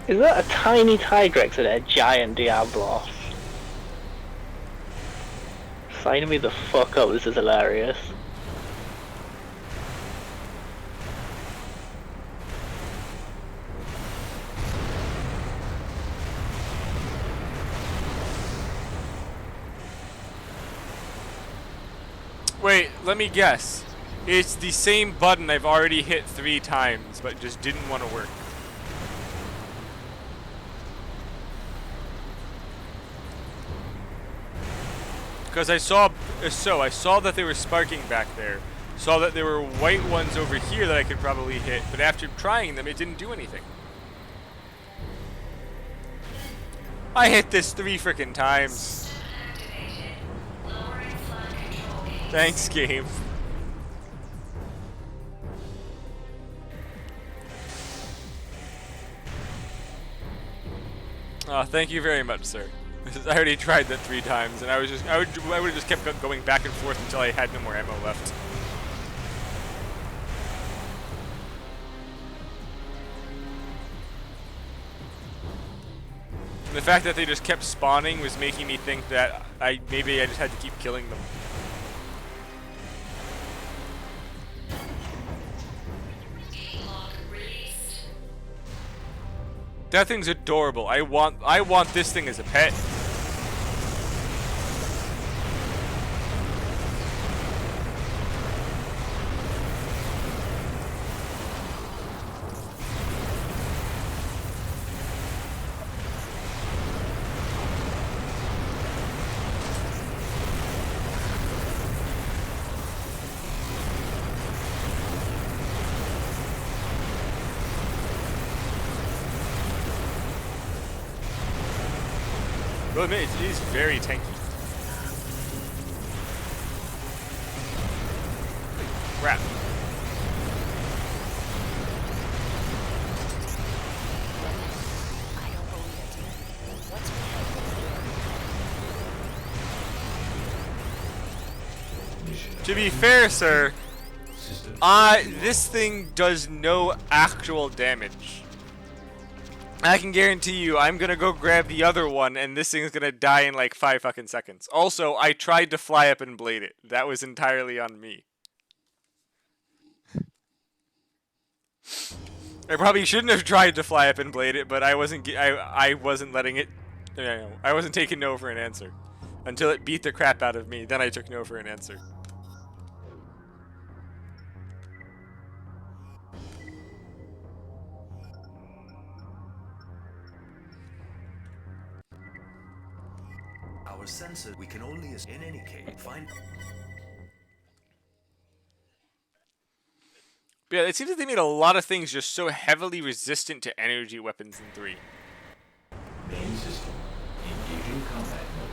Is that a tiny Tigrex and a giant Diablos? Sign me the fuck up, this is hilarious. Wait, let me guess. It's the same button I've already hit 3 times, but just didn't want to work. Because I saw that they were sparking back there. Saw that there were white ones over here that I could probably hit, but after trying them, it didn't do anything. I hit this 3 frickin' times. Thanks, game. Oh, thank you very much, sir. I already tried that 3 times, and I would have just kept going back and forth until I had no more ammo left. And the fact that they just kept spawning was making me think that maybe I just had to keep killing them. That thing's adorable. I want this thing as a pet. Well, admit, it is very tanky. Crap. I don't believe it. What's behind To be fair, sir, this thing does no actual damage. I can guarantee you I'm gonna go grab the other one and this thing's gonna die in like 5 fucking seconds. Also, I tried to fly up and blade it. That was entirely on me. I probably shouldn't have tried to fly up and blade it, but I wasn't letting it, I wasn't taking no for an answer. Until it beat the crap out of me, then I took no for an answer. Our sensor, we can only, in any case, find... Yeah, it seems like they made a lot of things just so heavily resistant to energy weapons in 3. Main system. Engaging combat mode.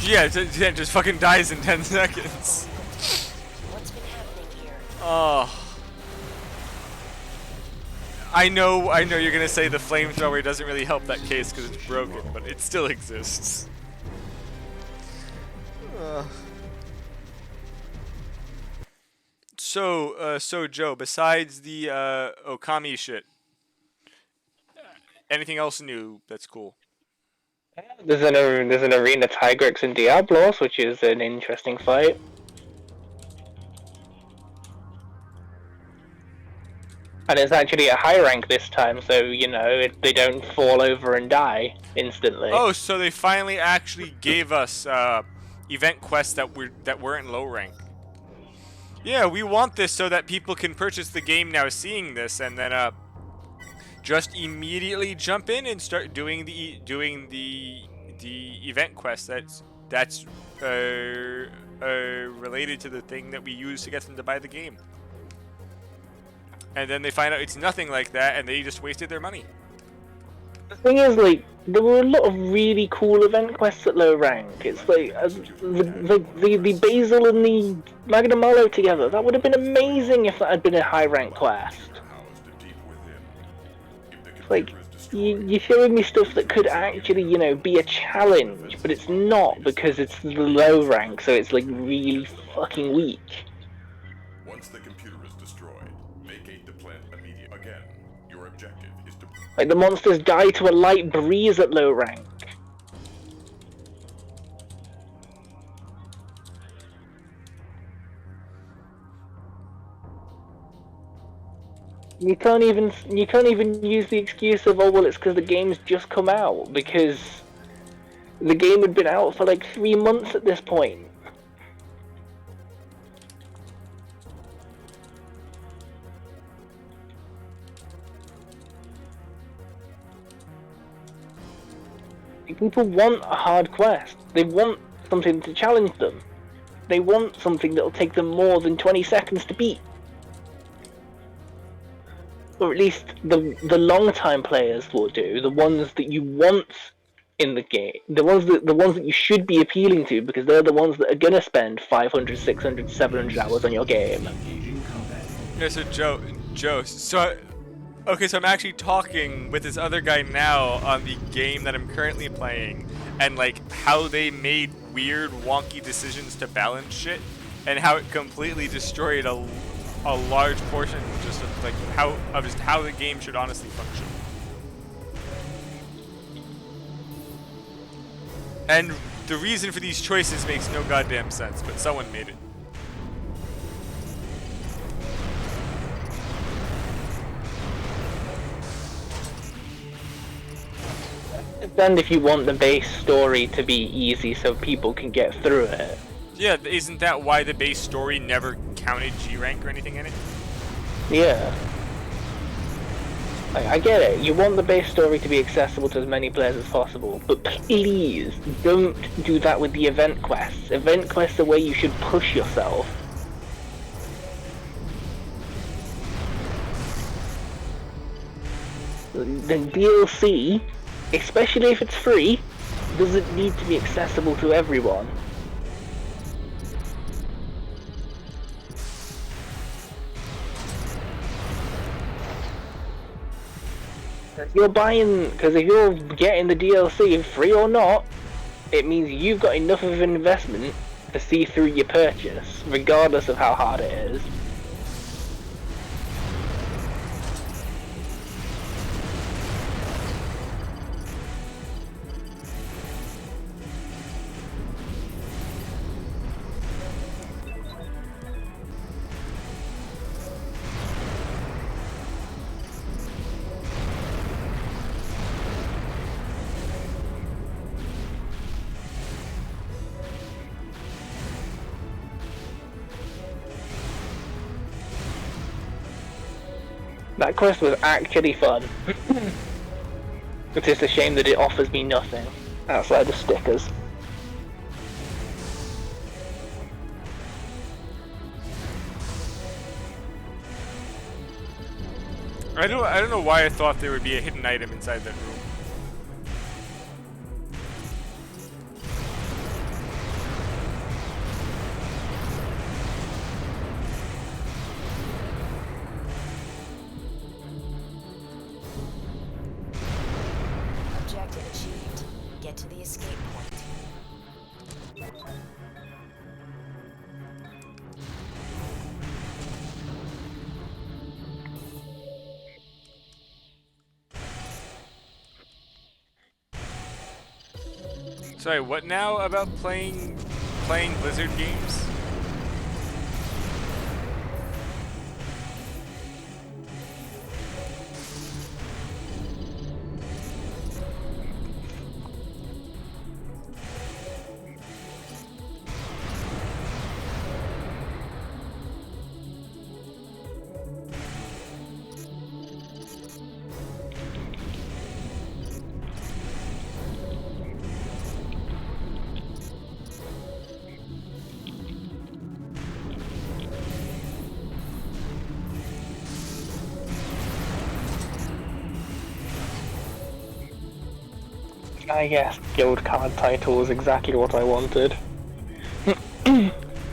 Yeah, it just fucking dies in 10 seconds. What's been happening here? Oh. I know you're gonna say the flamethrower doesn't really help that case because it's broken, but it still exists. So Joe, besides the Okami shit, anything else new that's cool? There's an arena Tigrex and Diablos, which is an interesting fight. And it's actually a high rank this time, so you know they don't fall over and die instantly. Oh, so they finally actually gave us event quests that weren't low rank. Yeah, we want this so that people can purchase the game now, seeing this, and then just immediately jump in and start doing the event quest that's related to the thing that we use to get them to buy the game. And then they find out it's nothing like that, and they just wasted their money. The thing is, like, there were a lot of really cool event quests at low rank. It's like the Basil and the Magna Malo together. That would have been amazing if that had been a high rank quest. Like, you're showing me stuff that could actually, you know, be a challenge, but it's not because it's the low rank, so it's like really fucking weak. Once the computer is destroyed, vacate the plant immediately. Again, your objective is to... Like, the monsters die to a light breeze at low rank. You can't even use the excuse of, oh well, it's because the game's just come out, because the game had been out for like 3 months at this point. People want a hard quest. They want something to challenge them. They want something that'll take them more than 20 seconds to beat. Or at least the long-time players will do. The ones that you want in the game. The ones that you should be appealing to, because they're the ones that are gonna spend 500, 600, 700 hours on your game. Yeah, so Joe, so okay, so I'm actually talking with this other guy now on the game that I'm currently playing, and like how they made weird, wonky decisions to balance shit, and how it completely destroyed a large portion just of like how the game should honestly function. And the reason for these choices makes no goddamn sense, but someone made it. And if you want the base story to be easy so people can get through it. Yeah, isn't that why the base story never counted G rank or anything in it? Yeah. I get it. You want the base story to be accessible to as many players as possible, but please don't do that with the event quests. Event quests are where you should push yourself. The DLC, especially if it's free, doesn't need to be accessible to everyone. If you're getting the DLC, free or not, it means you've got enough of an investment to see through your purchase, regardless of how hard it is. That quest was actually fun. It's just a shame that it offers me nothing outside of stickers. I don't know why I thought there would be a hidden item inside that room. Objective achieved. Get to the escape point. Sorry, what now about playing Blizzard games? I guess guild card title is exactly what I wanted.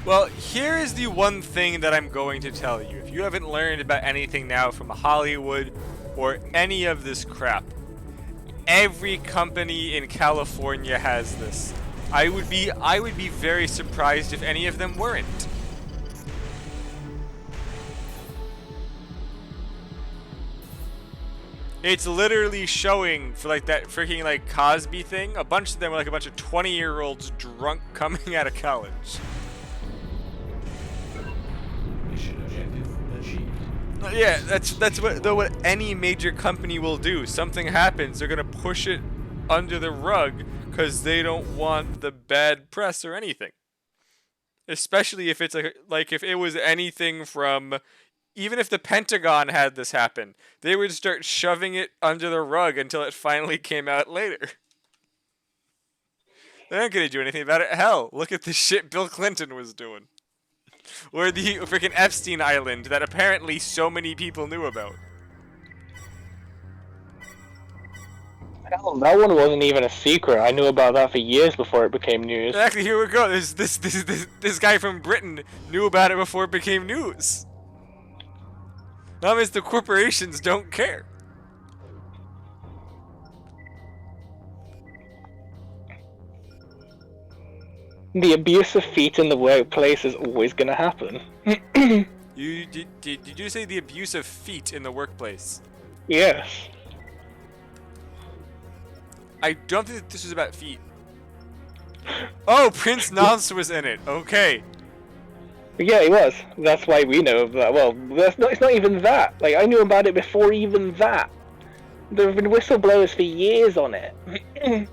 Well, here is the one thing that I'm going to tell you. If you haven't learned about anything now from Hollywood or any of this crap, every company in California has this. I would be very surprised if any of them weren't. It's literally showing for like that freaking like Cosby thing. A bunch of them were like a bunch of 20-year-olds drunk coming out of college. Mission objective achieved. Yeah, that's what any major company will do. Something happens, they're gonna push it under the rug because they don't want the bad press or anything. Especially if it's like if it was anything from, even if the Pentagon had this happen, they would start shoving it under the rug until it finally came out later. They're not gonna do anything about it. Hell, look at the shit Bill Clinton was doing. Or the freaking Epstein Island that apparently so many people knew about. Hell, that one wasn't even a secret. I knew about that for years before it became news. Exactly, here we go. This guy from Britain knew about it before it became news. That means the corporations don't care. The abuse of feet in the workplace is always gonna happen. Did you say the abuse of feet in the workplace? Yes. I don't think that this was about feet. Oh, Prince Nance was in it. Okay. Yeah, he was. That's why we know of that. Well, it's not even that. Like, I knew about it before even that. There have been whistleblowers for years on it. And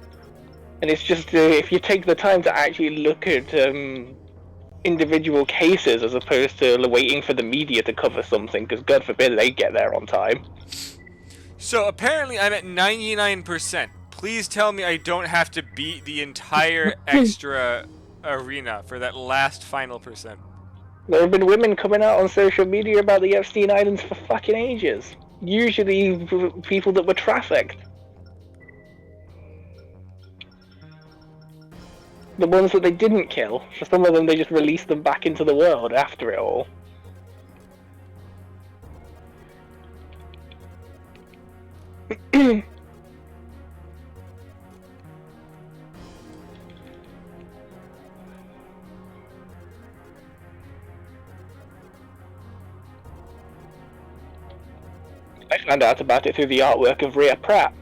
it's just, if you take the time to actually look at individual cases as opposed to waiting for the media to cover something, because God forbid they get there on time. So apparently I'm at 99%. Please tell me I don't have to beat the entire extra arena for that last final percent. There have been women coming out on social media about the Epstein Islands for fucking ages. Usually people that were trafficked. The ones that they didn't kill. For some of them they just released them back into the world after it all. I found out about it through the artwork of Rhea Pratt.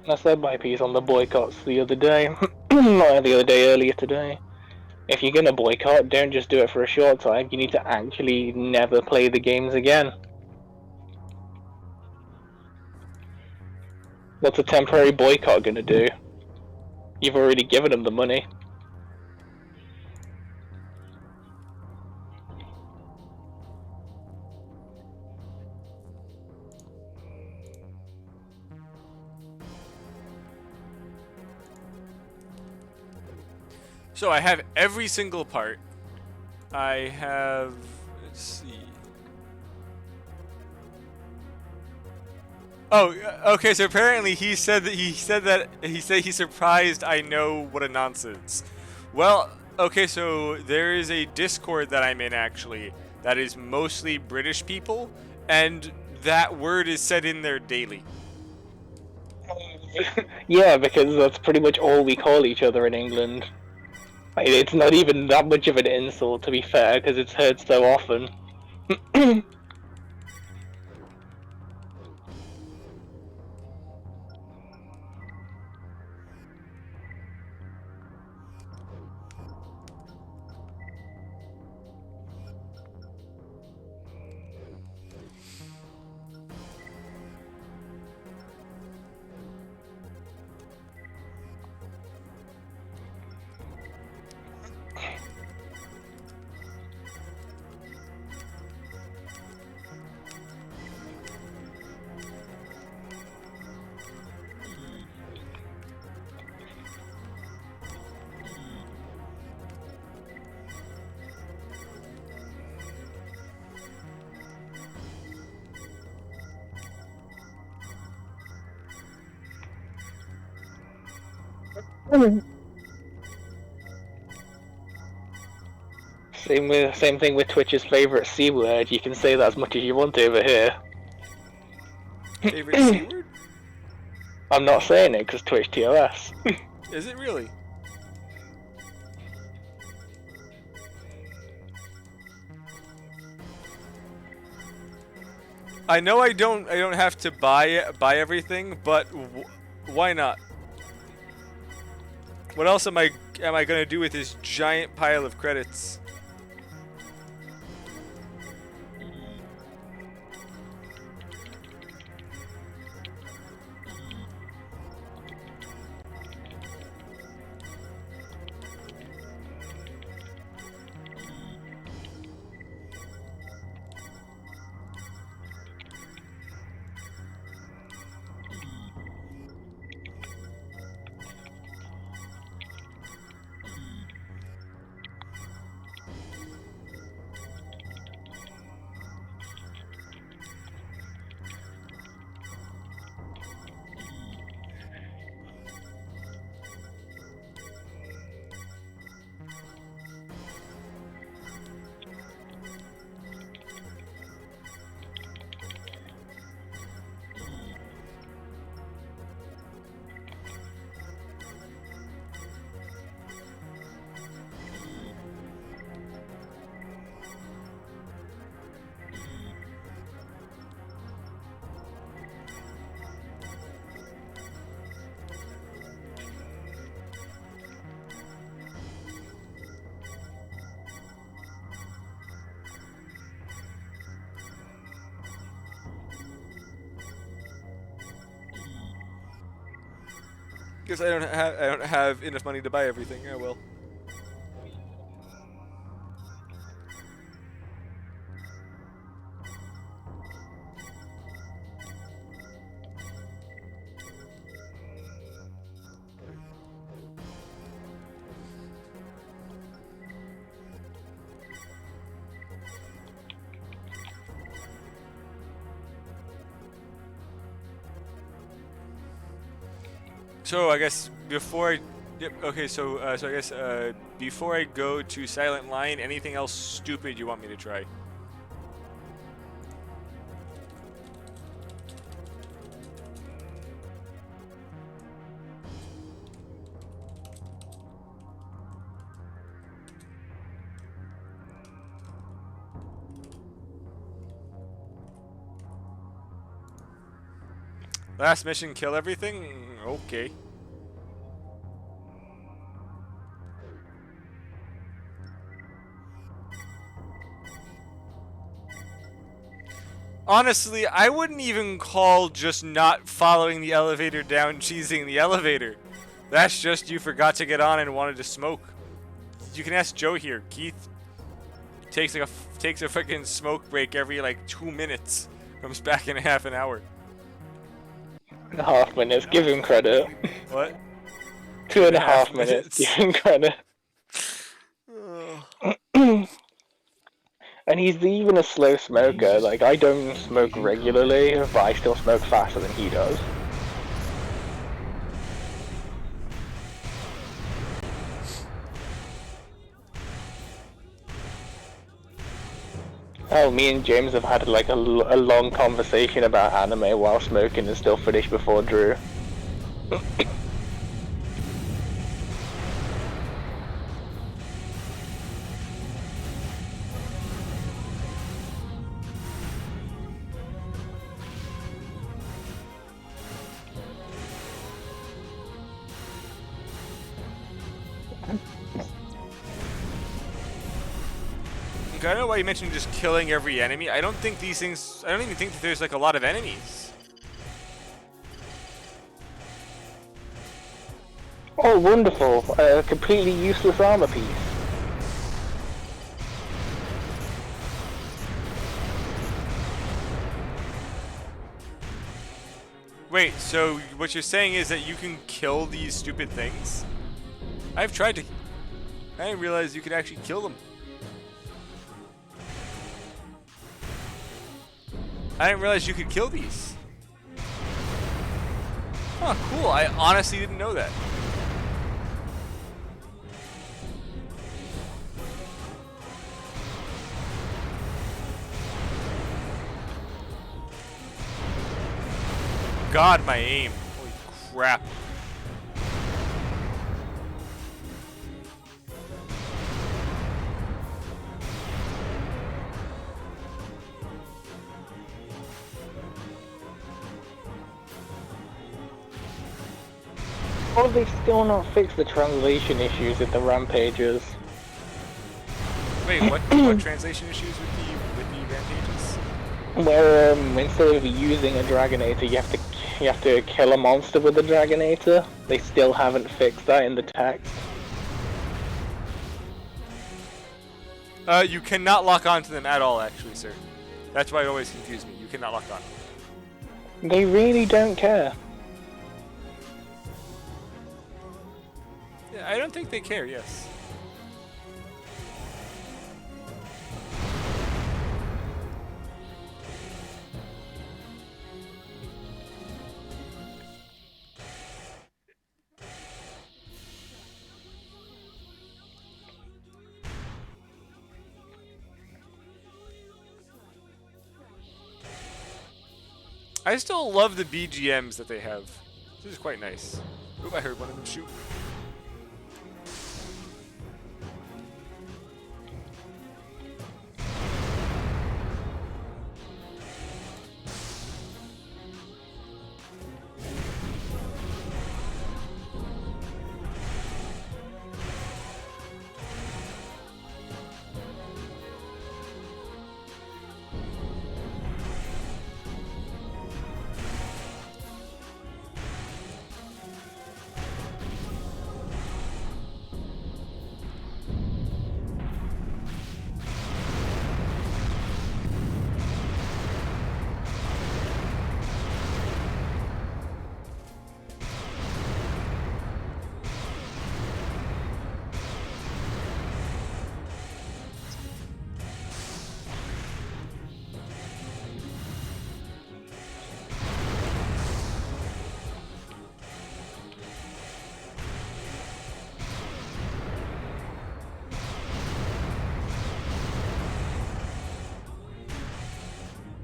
I said my piece on the boycotts the other day. Not the other day, earlier today. If you're gonna boycott, don't just do it for a short time. You need to actually never play the games again. What's a temporary boycott gonna do? You've already given them the money. So I have every single part. I have, let's see. Oh, okay. So apparently he said he's surprised I know what a nonce is. Well, okay. So there is a Discord that I'm in actually that is mostly British people, and that word is said in there daily. Yeah, because that's pretty much all we call each other in England. Like, it's not even that much of an insult, to be fair, because it's heard so often. Same thing with Twitch's favorite C word. You can say that as much as you want over here. Favorite C word? I'm not saying it because Twitch TOS. Is it really? I know I don't have to buy everything, but why not? What else am I gonna do with this giant pile of credits? Guess I don't have enough money to buy everything. Oh well. So I guess before I, yep, okay, so I guess before I go to Silent Line, anything else stupid you want me to try? Last mission, kill everything? Okay. Honestly, I wouldn't even call just not following the elevator down cheesing the elevator. That's just you forgot to get on and wanted to smoke. You can ask Joe here. Keith takes a freaking smoke break every like 2 minutes. Comes back in half an hour. 2.5 minutes, give him credit. What? 2.5 minutes, give him credit. And he's even a slow smoker. Like, I don't smoke regularly, but I still smoke faster than he does. Oh, me and James have had like a long conversation about anime while smoking and still finished before Drew. I don't know why you mentioned just killing every enemy. I don't think these things... I don't even think that there's like a lot of enemies. Oh, wonderful. A completely useless armor piece. Wait, so what you're saying is that you can kill these stupid things? I've tried to... I didn't realize you could actually kill them. I didn't realize you could kill these. Oh, cool. I honestly didn't know that. God, my aim. Holy crap. Or they still not fixed the translation issues with the rampages. Wait, what translation issues with the rampages? Where instead of using a Dragonator, you have to kill a monster with a Dragonator. They still haven't fixed that in the text. You cannot lock onto them at all, actually, sir. That's why it always confused me. You cannot lock on. They really don't care. Yeah, I don't think they care, yes. I still love the BGMs that they have. This is quite nice. Oop, I heard one of them shoot.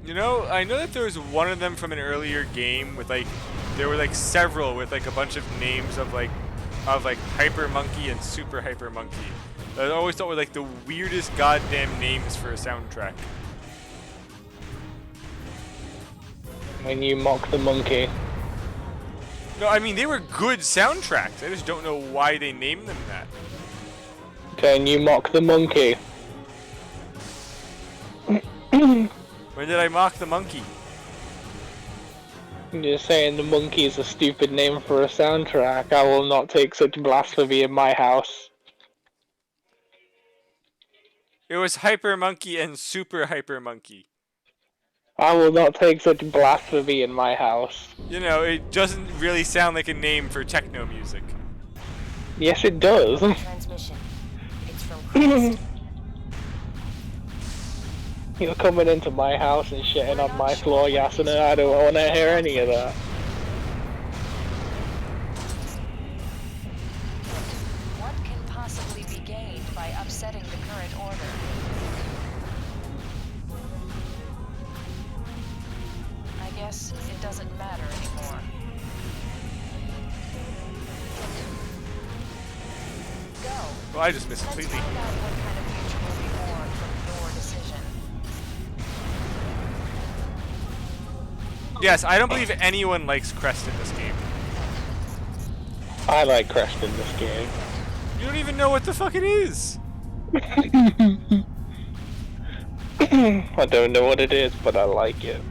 You know, I know that there was one of them from an earlier game with like, there were like several with like a bunch of names of like Hyper Monkey and Super Hyper Monkey. I always thought were like the weirdest goddamn names for a soundtrack. When you mock the monkey. No, I mean, they were good soundtracks. I just don't know why they named them that. Can you mock the monkey? When did I mock the monkey? You're saying the monkey is a stupid name for a soundtrack. I will not take such blasphemy in my house. It was Hyper Monkey and Super Hyper Monkey. I will not take such blasphemy in my house. You know, it doesn't really sound like a name for techno music. Yes, it does. Transmission. It's from Crest. You're coming into my house and shitting on my floor, Yasuna. I don't want to hear any of that. What can possibly be gained by upsetting the current order? I guess it doesn't matter anymore. Go. Well, I just missed Let's completely. find out what kind of future will be born from your decision. Yes, I don't believe anyone likes Crest in this game. I like Crest in this game. You don't even know what the fuck it is. I don't know what it is, but I like it.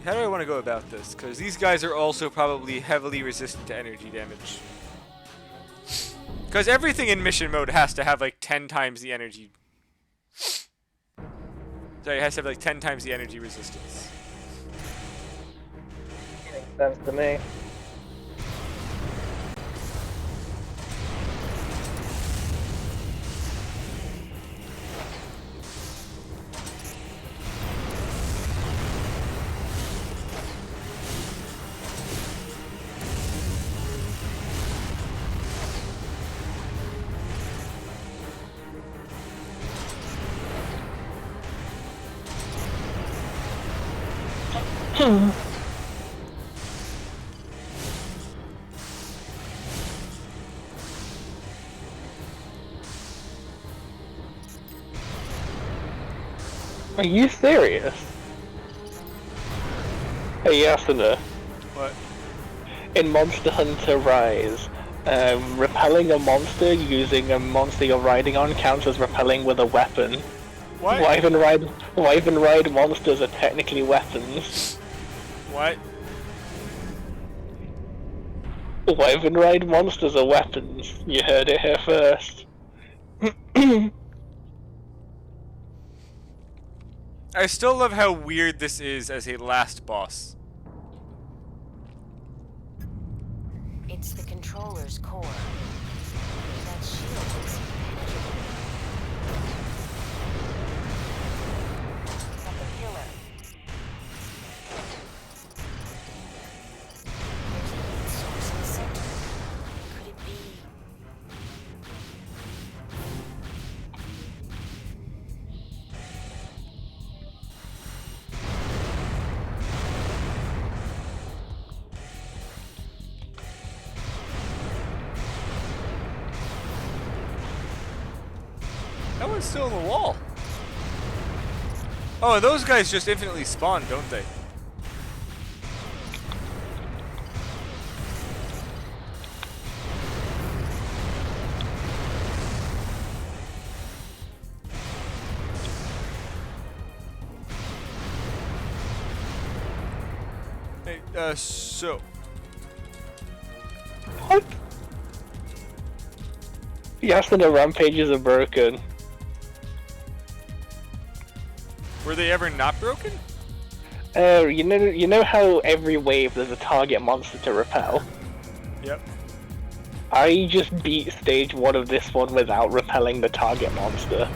How do I want to go about this? Because these guys are also probably heavily resistant to energy damage. Because everything in mission mode has to have like 10 times the energy. Sorry, it has to have like 10 times the energy resistance. Makes sense to me. Are you serious? Hey Yasuna, What? in Monster Hunter Rise, repelling a monster using a monster you're riding on counts as repelling with a weapon. What? Wyvern ride monsters are technically weapons. What? Wyvern ride monsters are weapons. You heard it here first. I still love how weird this is as a last boss. It's the controller's core. That shield is impenetrable. At the pillar. There's a heat source in the center. Could it be? That one's still on the wall. Oh, those guys just infinitely spawn, don't they? Hey, so... What? Yasuna rampages are broken. Were they ever not broken? You know how every wave there's a target monster to repel? Yep. I just beat stage 1 of this one without repelling the target monster.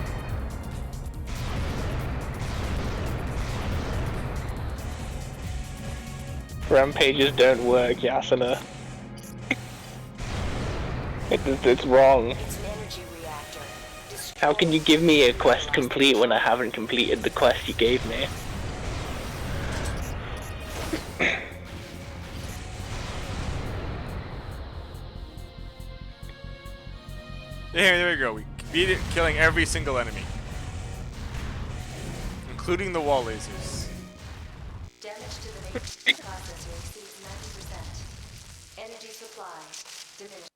Rampages don't work, Yasuna. It's wrong. It's an energy reactor. How can you give me a quest complete when I haven't completed the quest you gave me? There we go. We beat it, killing every single enemy, including the wall lasers. Damage to the matrix processor exceeds 90%. Energy supply diminished.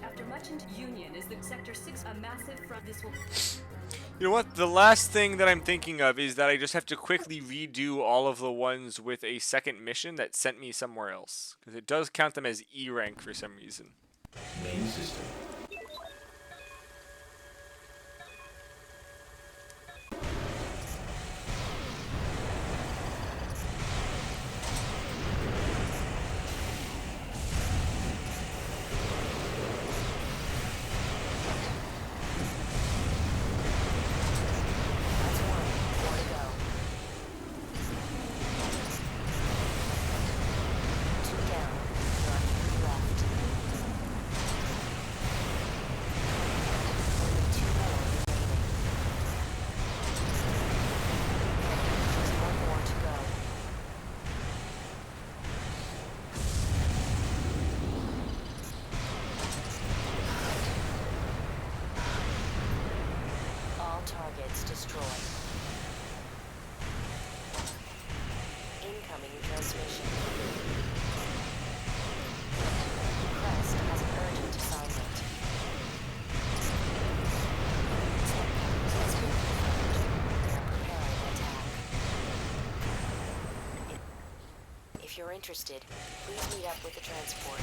After much union is the Sector 6 a massive front. This will. You know what? The last thing that I'm thinking of is that I just have to quickly redo all of the ones with a second mission that sent me somewhere else. Because it does count them as E rank for some reason. Main system. That's one. More to go. Two down. There are three left. Only two more remaining. Just one more to go. All targets destroyed. Incoming transmission. Crest has an urgent assignment. Tech has been confirmed. They are preparing an attack. If you're interested, please meet up with the transport.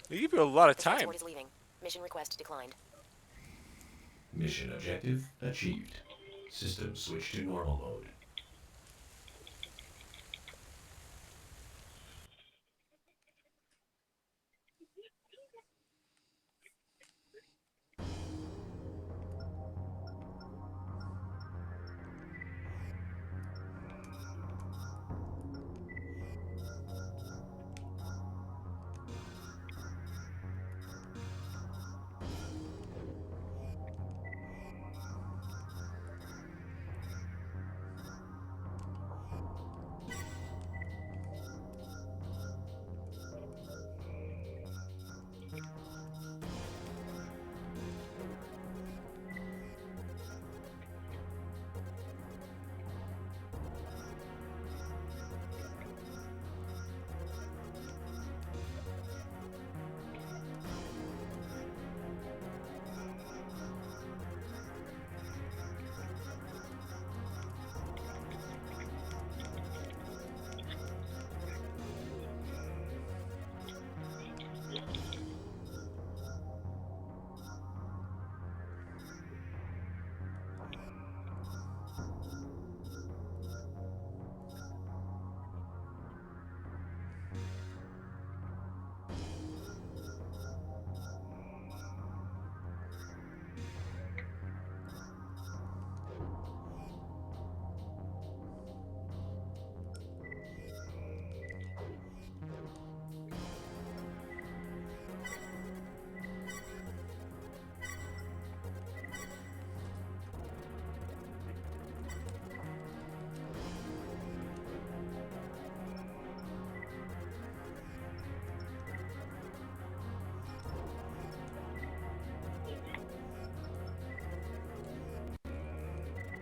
They give you a lot of The time. transport is leaving. Mission request declined. Mission objective achieved. System switch to normal mode.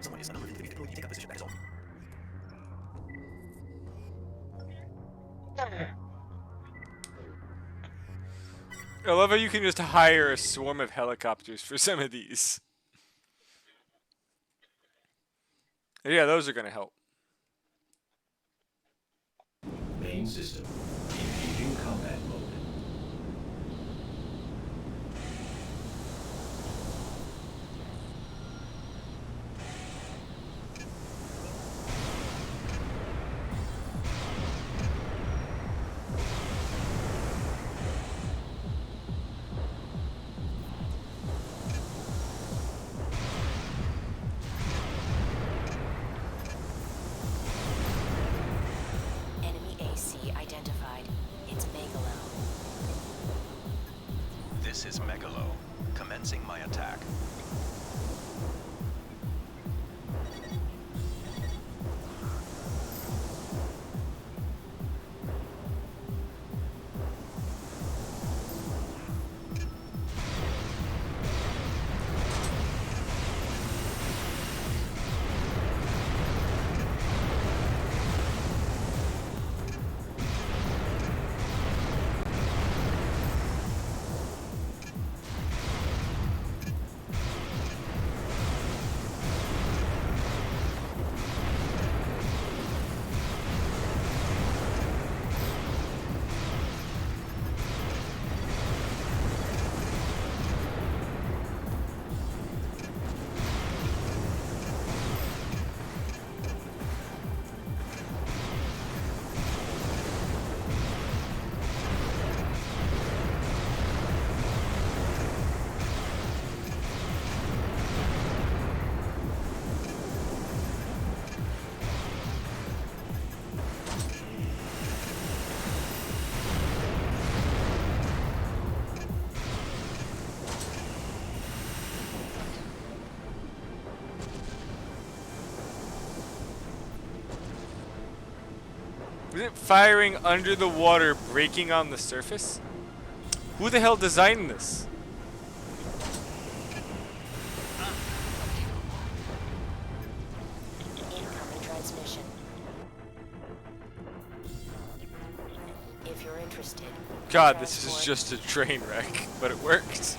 Someone is a number of individuals deployed. You take up position. That is all. I love how you can just hire a swarm of helicopters for some of these. Yeah, those are gonna help. Main system. Engaging combat mode. Enemy AC identified. It's Megalo. This is Megalo. Commencing my attack. Isn't firing under the water breaking on the surface? Who the hell designed this? Incoming transmission. If you're interested. God, this is transport- just a train wreck, but it worked.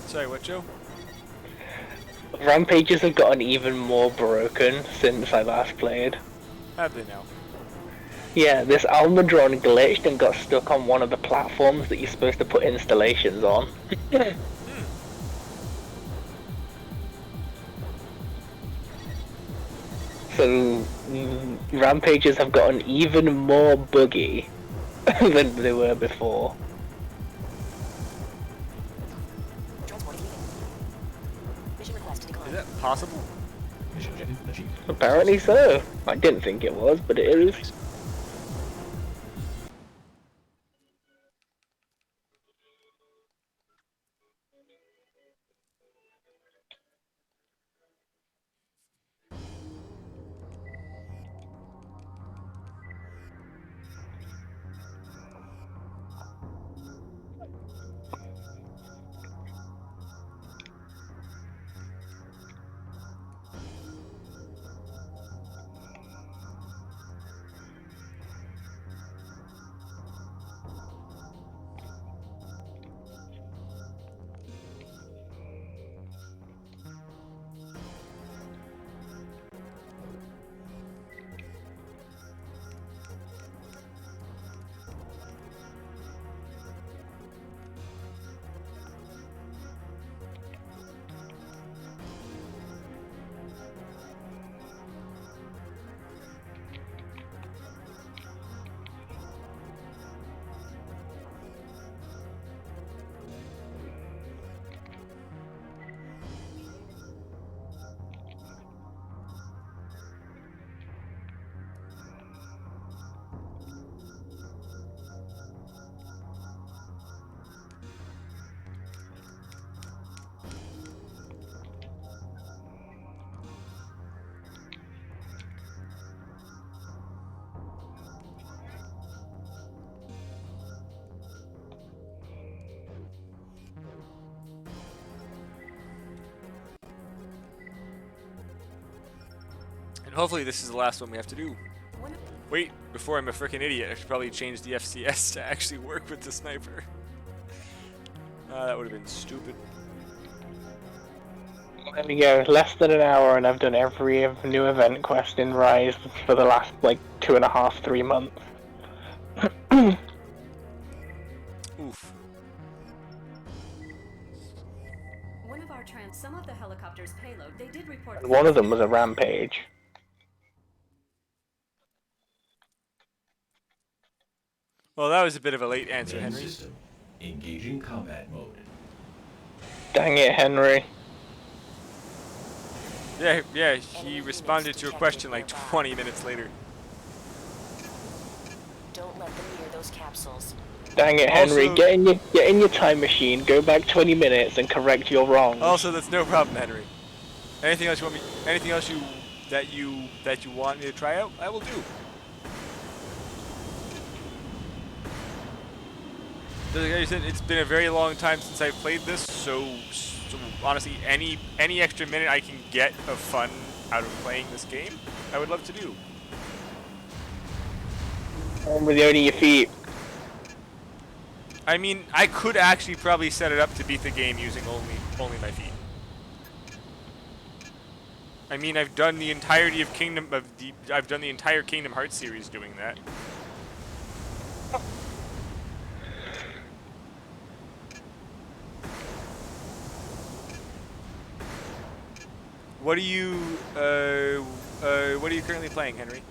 Sorry, what, Joe? Rampages have gotten even more broken since I last played. Have they now? Yeah, this Almadron glitched and got stuck on one of the platforms that you're supposed to put installations on. So, Rampages have gotten even more buggy than they were before. Transport leaving. Mission request declined. Is that possible? Mission objective achieved. Apparently so. I didn't think it was, but it is. Hopefully this is the last one we have to do. One of Wait, before I'm a freaking idiot, I should probably change the FCS to actually work with the sniper. That would have been stupid. There we go, less than an hour and I've done every new event quest in Rise for the last, like, 2.5, 3 months. Oof. one of our some of the helicopter's payload, they did report. And one of them was a rampage. Well, that was a bit of a late answer, Main Henry. system. Engaging combat mode. Dang it, Henry. Yeah, he responded to a question like 20 minutes later. Don't let them near those capsules. Dang it, Henry. Also- Get in your time machine, go back 20 minutes and correct your wrongs. Also, that's no problem, Henry. Anything else you want me? Anything else that you want me to try out? I will do. Like I said, it's been a very long time since I've played this, so honestly, any extra minute I can get of fun out of playing this game, I would love to do. With only your feet. I mean, I could actually probably set it up to beat the game using only my feet. I mean, I've done the entirety of I've done the entire Kingdom Hearts series doing that. What are you currently playing, Henry?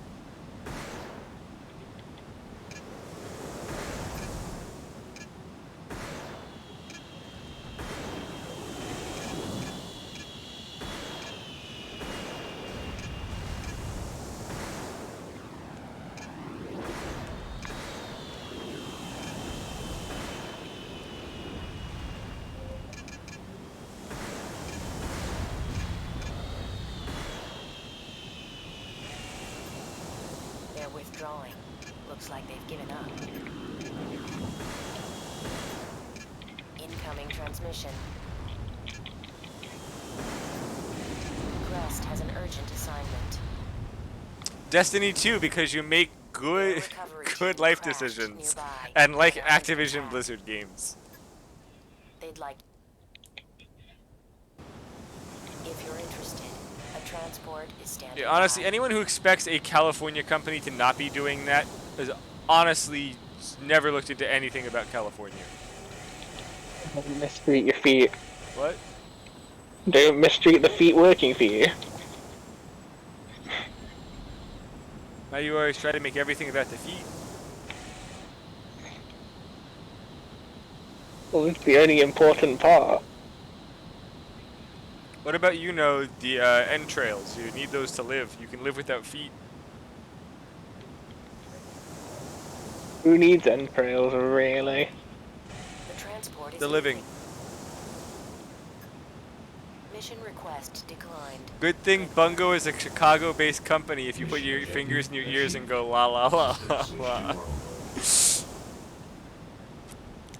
They're withdrawing. Looks like they've given up. Incoming transmission. Crest has an urgent assignment. Destiny 2, because you make good Recovery life crashed decisions, nearby. and like They're Activision under Blizzard attack. games. They'd like. If you're interested, a transport is standing Yeah, honestly, by. anyone who expects a California company to not be doing that has honestly never looked into anything about California. Don't mistreat your feet. What? Don't mistreat the feet working for you. Now you always try to make everything about the feet. Well, it's the only important part. What about the entrails? You need those to live. You can live without feet. Who needs entrails, really? The transport is The living. leaving. Mission request declined. Good thing Bungo is a Chicago-based company. If you put your fingers in your ears and go la la la la la.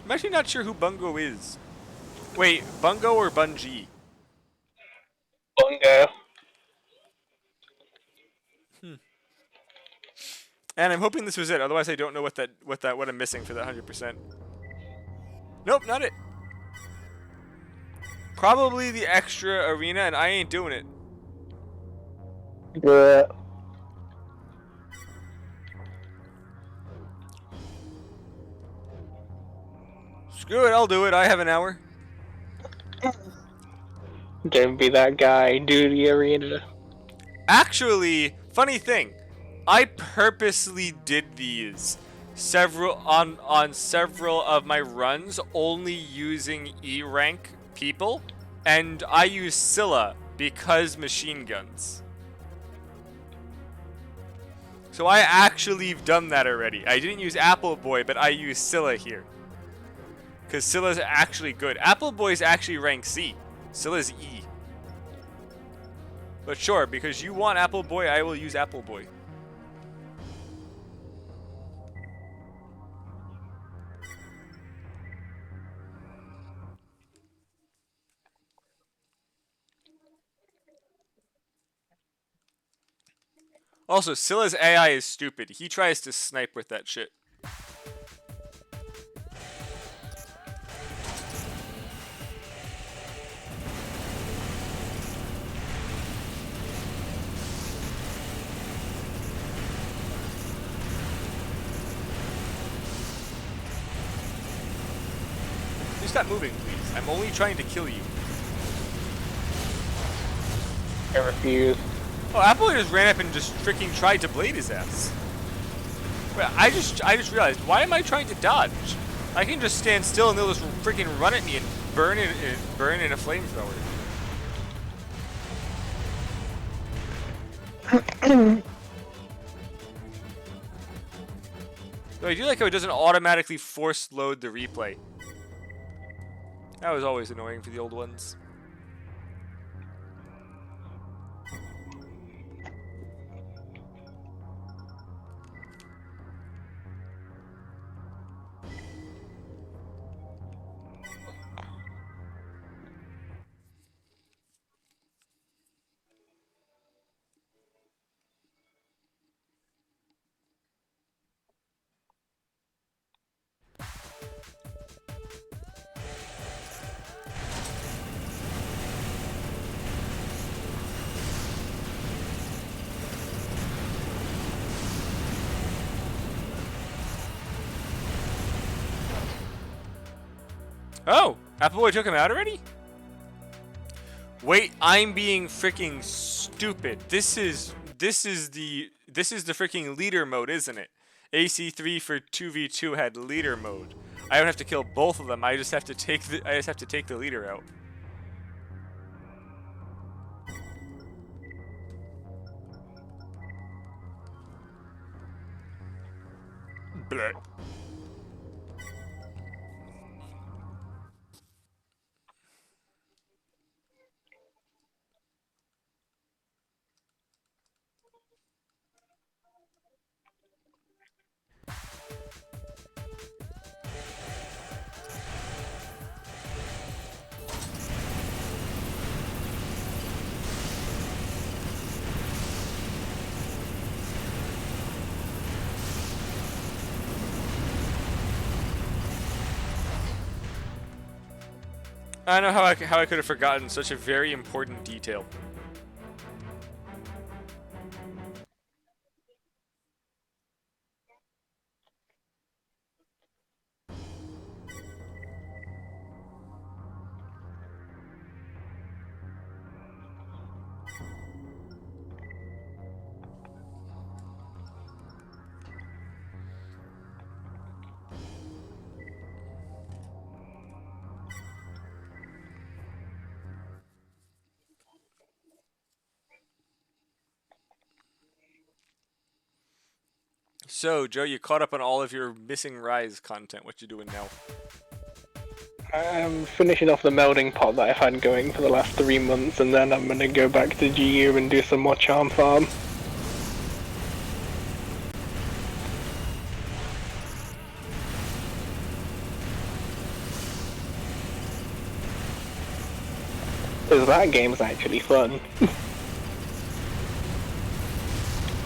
I'm actually not sure who Bungo is. Wait, Bungo or Bungie? Bungo. And I'm hoping this was it. Otherwise, I don't know what I'm missing for that 100%. Nope, not it. Probably the extra arena, and I ain't doing it. But Screw it, I'll do it. I have an hour. don't be that guy. Do the arena. Actually, funny thing, I purposely did these on several of my runs only using E rank people, and I use Scylla because machine guns. So I actually have done that already. I didn't use Apple Boy, but I used Scylla here. Because Scylla's actually good. Apple Boy's actually rank C. Scylla's E. But sure, because you want Apple Boy, I will use Apple Boy. Also, Scylla's AI is stupid. He tries to snipe with that shit. Please stop moving, please. I'm only trying to kill you. I refuse. Oh, Apple just ran up and just freaking tried to blade his ass. Wait, I just realized, why am I trying to dodge? I can just stand still and they'll just freaking run at me and burn in a flamethrower. Though I do like how it doesn't automatically force load the replay. That was always annoying for the old ones. Oh, Appleboy took him out already? Wait, I'm being freaking stupid. This is the freaking leader mode, isn't it? AC3 for 2v2 had leader mode. I don't have to kill both of them. I just have to take the leader out. Bleh. I don't know how I could have forgotten such a very important detail. So, Joe, you caught up on all of your missing Rise content. What you doing now? I'm finishing off the melding pot that I've had going for the last 3 months, and then I'm gonna go back to GU and do some more charm farm. Because that game's actually fun.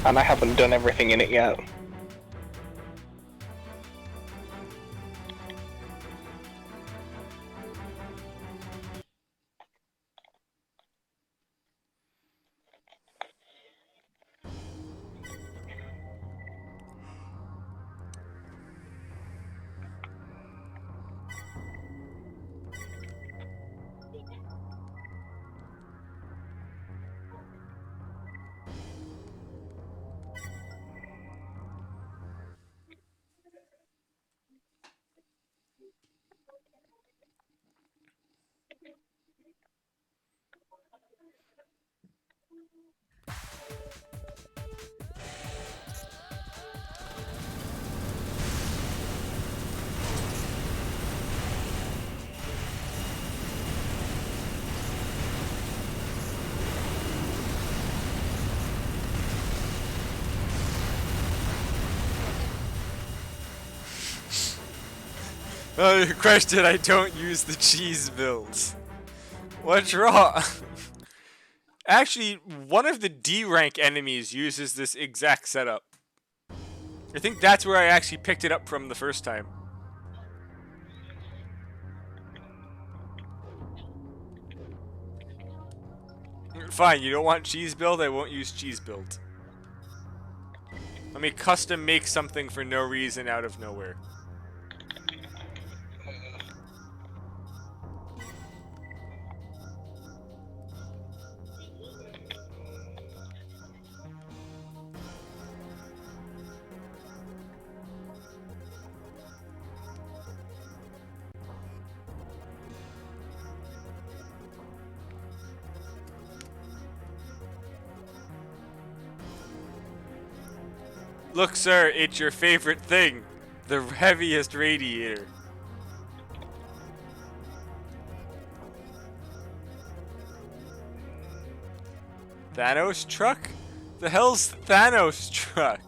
And I haven't done everything in it yet. Oh, your question, I don't use the cheese bills. What's wrong? Actually, one of the D rank enemies uses this exact setup. I think that's where I actually picked it up from the first time. Fine, you don't want cheese build? I won't use cheese build. Let me custom make something for no reason out of nowhere. Look, sir, it's your favorite thing. The heaviest radiator. Thanos truck? The hell's Thanos truck?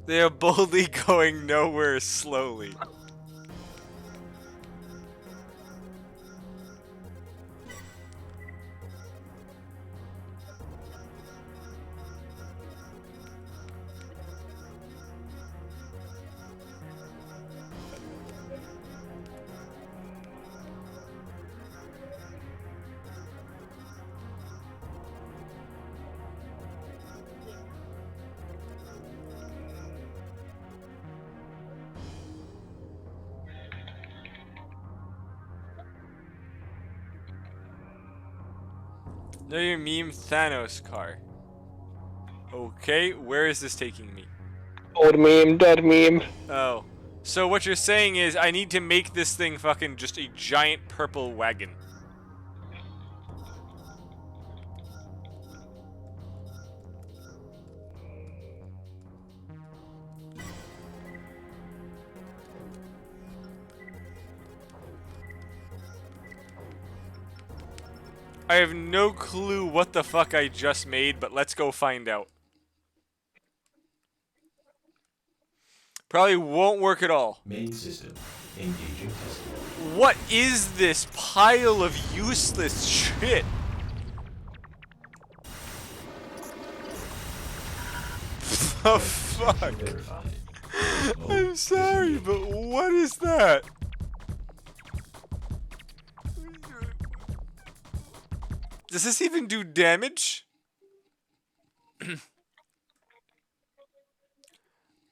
They are boldly going nowhere slowly. No, your meme Thanos car. Okay, where is this taking me? Old meme, dead meme. Oh. So what you're saying is I need to make this thing fucking just a giant purple wagon. I have no clue what the fuck I just made, but let's go find out. Probably won't work at all. Main system. Engaging testing. What is this pile of useless shit? The fuck? Verified. I'm sorry, but what is that? Does this even do damage?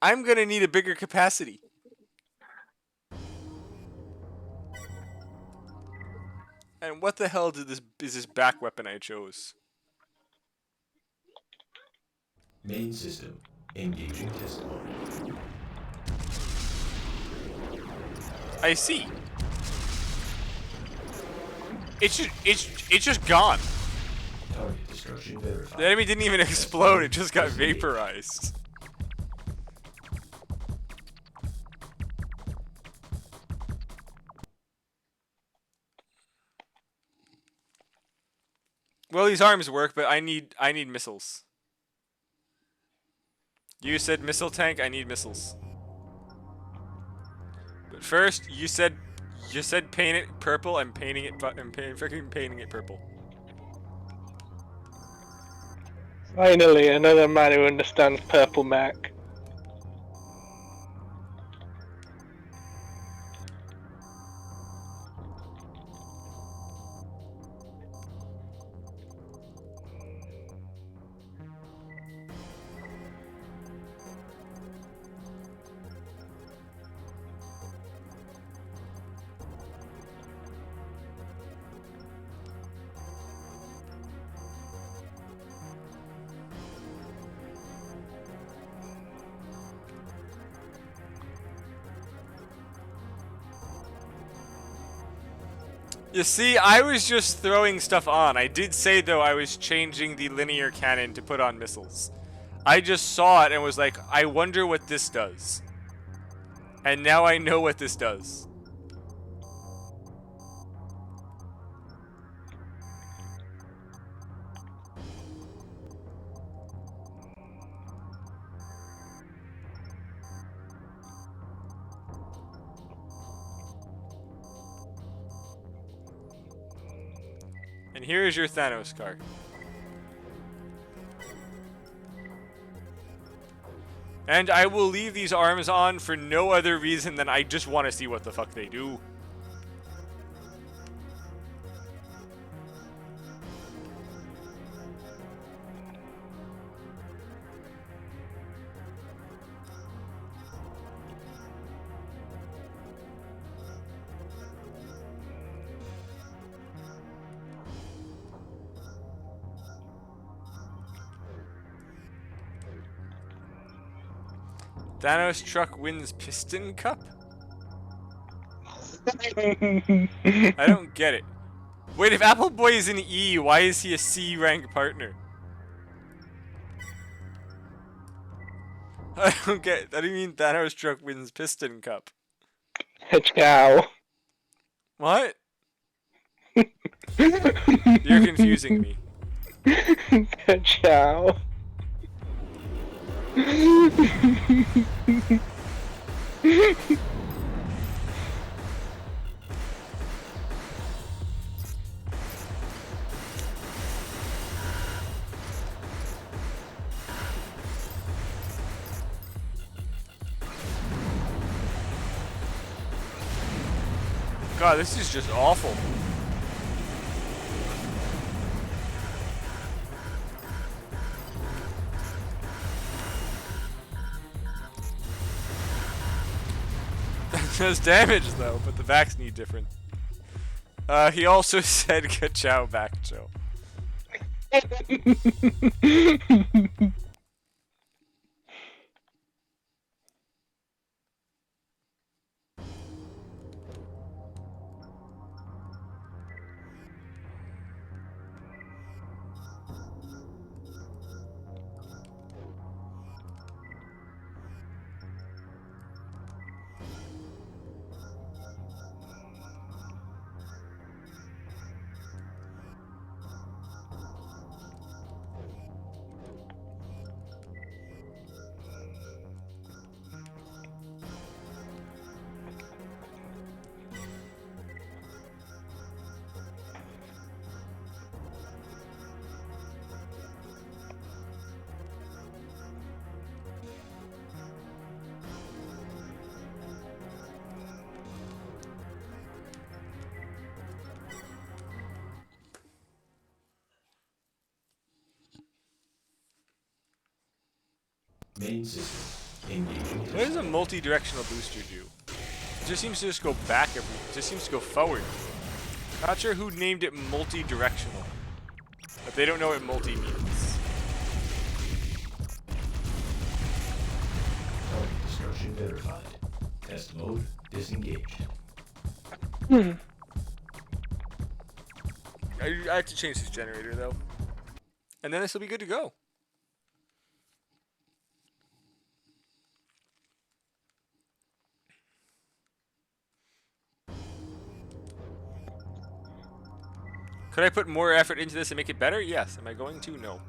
I'm gonna need a bigger capacity. And what the hell is this back weapon I chose? Main system. Engaging testimony. I see. It's just gone. Target destruction verified. The enemy didn't even explode, it just got vaporized. Well, these arms work, but I need missiles. You said missile tank, I need missiles. But first, you said paint it purple. I'm painting it. Freaking painting it purple. Finally, another man who understands Purple Mac. You see, I was just throwing stuff on. I did say, though, I was changing the linear cannon to put on missiles. I just saw it and was like, I wonder what this does. And now I know what this does. And here is your Thanos card. And I will leave these arms on for no other reason than I just want to see what the fuck they do. Thanos truck wins Piston Cup? I don't get it. Wait, if Apple Boy is an E, why is he a C rank partner? I don't get it. That do you mean Thanos truck wins Piston Cup? Ciao. What? You're confusing me. Ciao. God, this is just awful. Does damage though, but the backs need different. He also said ka-chow back, Joe. Main system. Engaging. What does a multi-directional booster do? It just seems to just go back it just seems to go forward. Not sure who named it multi-directional. But they don't know what multi means. Target destruction verified. Test mode disengaged. I have to change this generator though. And then this will be good to go. Could I put more effort into this and make it better? Yes. Am I going to? No.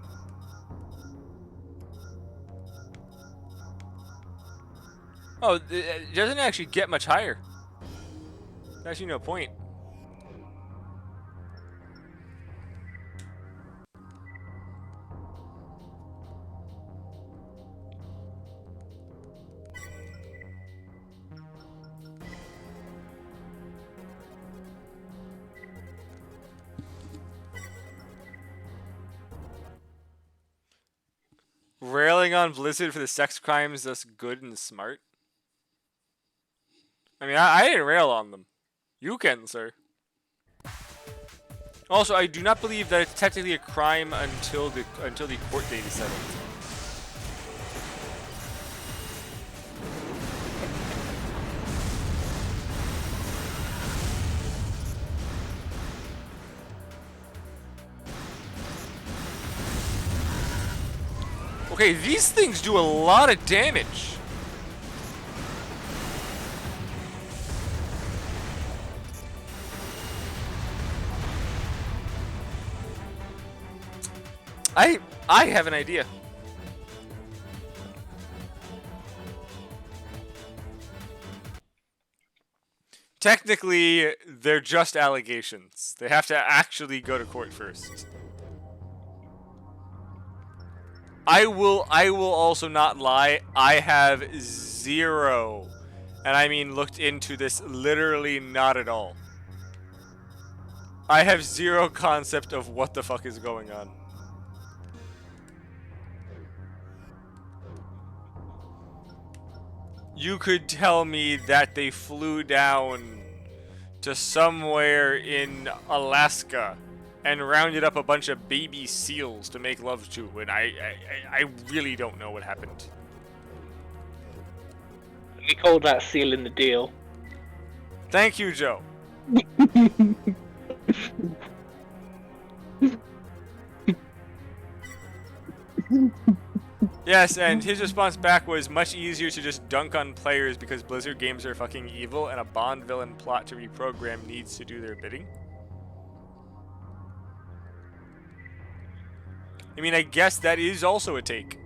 Oh, it doesn't actually get much higher. There's actually no point. Railing on Blizzard for the sex crimes that's good and smart. I mean, I didn't rail on them. You can, sir. Also, I do not believe that it's technically a crime until the court date is settled. Okay, these things do a lot of damage. I have an idea. Technically, they're just allegations. They have to actually go to court first. I will also not lie. I have zero, and I mean looked into this literally not at all. I have zero concept of what the fuck is going on. You could tell me that they flew down to somewhere in Alaska and rounded up a bunch of baby seals to make love to, and I really don't know what happened. We call that sealing the deal. Thank you, Joe. Yes, and his response back was much easier to just dunk on players because Blizzard games are fucking evil and a Bond villain plot to reprogram needs to do their bidding. I mean, I guess that is also a take.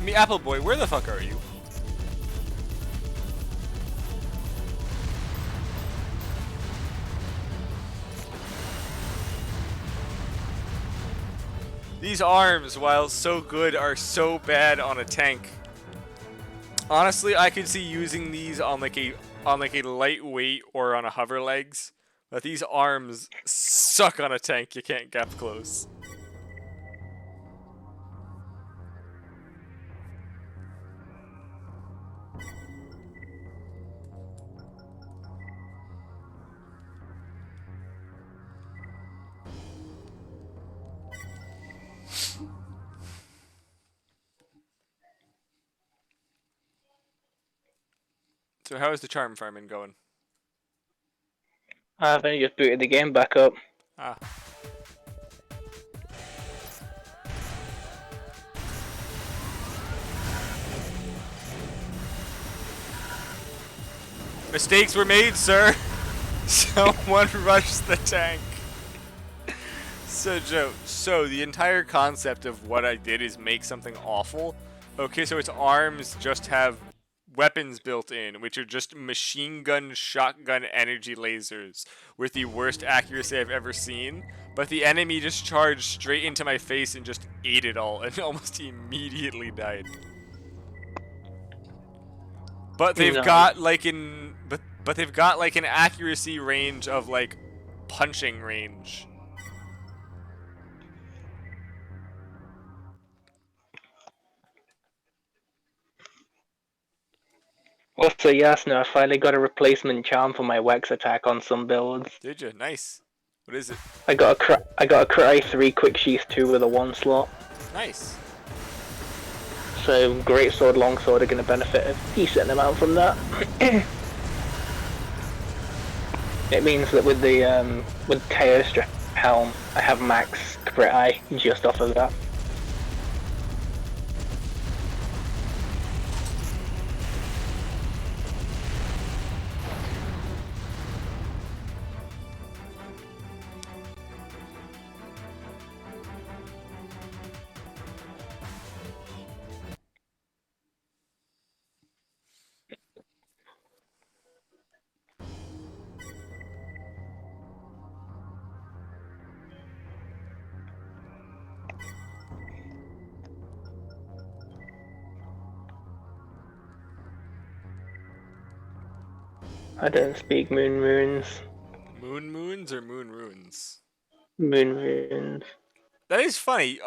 Me, Apple Boy, where the fuck are you? These arms, while so good, are so bad on a tank. Honestly, I could see using these on like a lightweight or on a hover legs, but these arms suck on a tank. You can't gap close. So how is the charm farming going? I've only just booted the game back up. Ah. Mistakes were made, sir. Someone rushed the tank. So Joe, the entire concept of what I did is make something awful. Okay, so its arms just have weapons built in, which are just machine gun, shotgun energy lasers with the worst accuracy I've ever seen. But the enemy just charged straight into my face and just ate it all and almost immediately died. But they've got like but they've got like an accuracy range of like punching range. Also, yes, no, I finally got a replacement charm for my Wex attack on some builds. Did you? Nice. What is it? I got a Cry 3 Quick Sheath 2 with a 1 slot. Nice. So Great Sword, Long Sword are going to benefit a decent amount from that. It means that with the with Teostra Helm, I have max crit eye just off of that. I don't speak moon runes. Moon moons or moon runes? Moon runes. That is funny.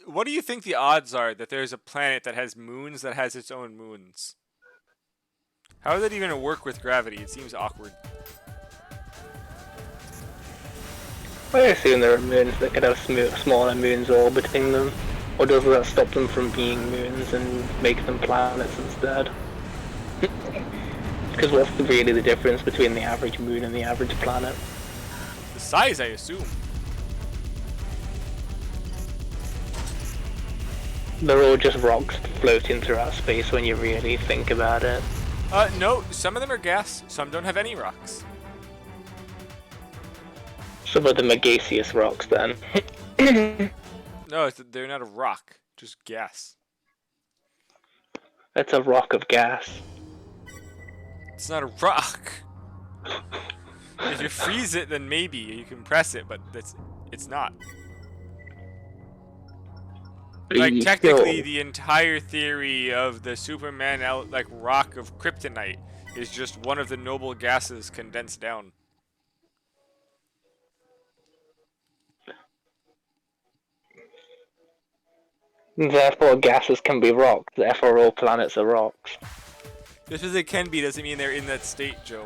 What do you think the odds are that there's a planet that has moons that has its own moons? How would that even work with gravity? It seems awkward. I assume there are moons that could have smaller moons orbiting them. Or does that stop them from being moons and make them planets instead? Because what's really the difference between the average moon and the average planet? The size, I assume. They're all just rocks floating throughout space when you really think about it. No, some of them are gas, some don't have any rocks. Some of them are gaseous rocks then. No, they're not a rock, just gas. It's a rock of gas. It's not a rock. If you freeze it, then maybe you can press it, but it's not. Like, technically, the entire theory of the Superman rock of kryptonite is just one of the noble gases condensed down. Therefore, gases can be rocks. Therefore, all planets are rocks. Just because they can be doesn't mean they're in that state, Joe.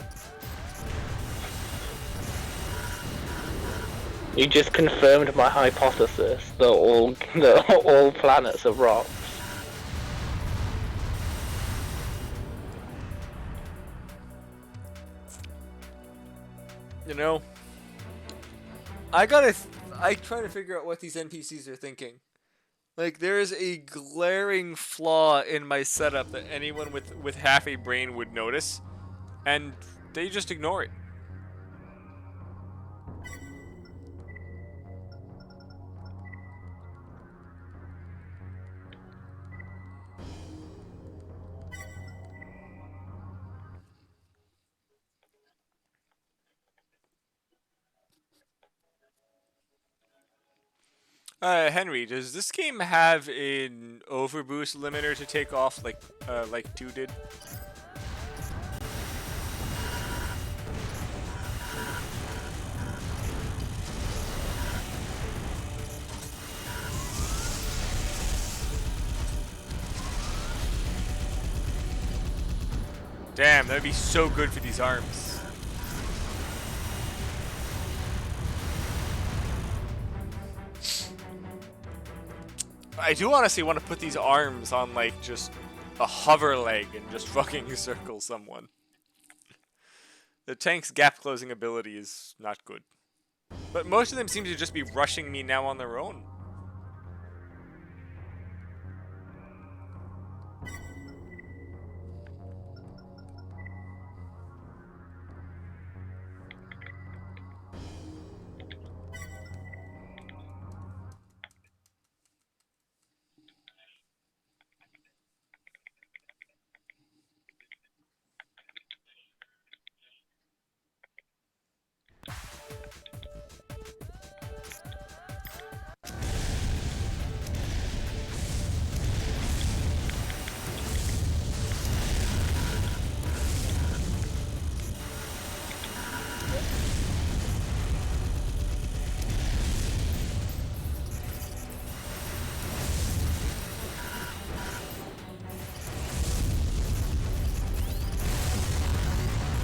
You just confirmed my hypothesis that all planets are rocks. You know, I try to figure out what these NPCs are thinking. Like, there is a glaring flaw in my setup that anyone with half a brain would notice, and they just ignore it. Henry, does this game have an overboost limiter to take off like 2 did? Damn, that would be so good for these arms. I do honestly want to put these arms on, like, just a hover leg and just fucking circle someone. The tank's gap closing ability is not good. But most of them seem to just be rushing me now on their own.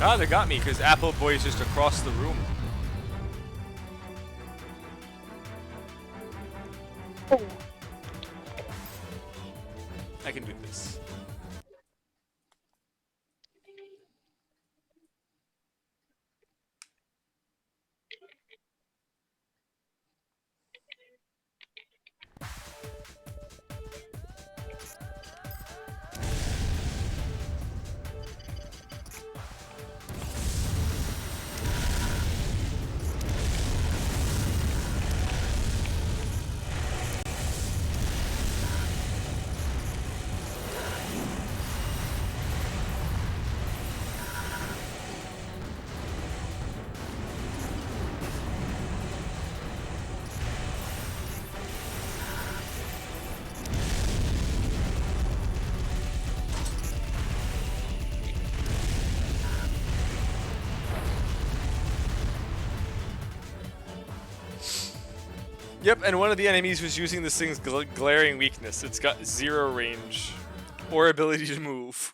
Ah, they got me because Apple Boy's just across the room. I can do this. Yep, and one of the enemies was using this thing's glaring weakness. It's got 0 range or ability to move.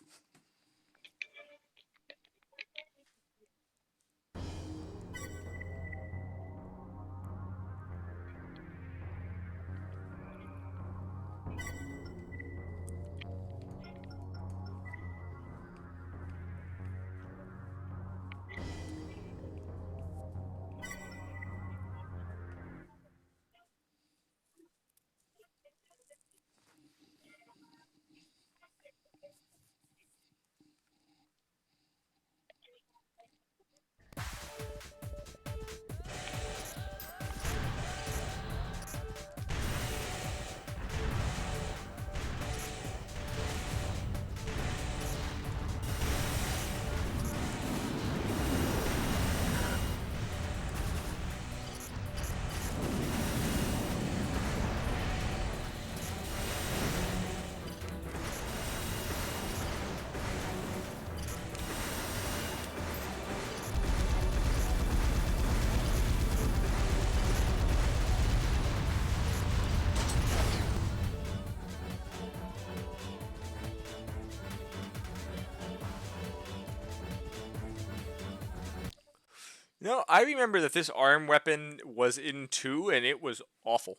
No, I remember that this arm weapon was in 2, and it was awful.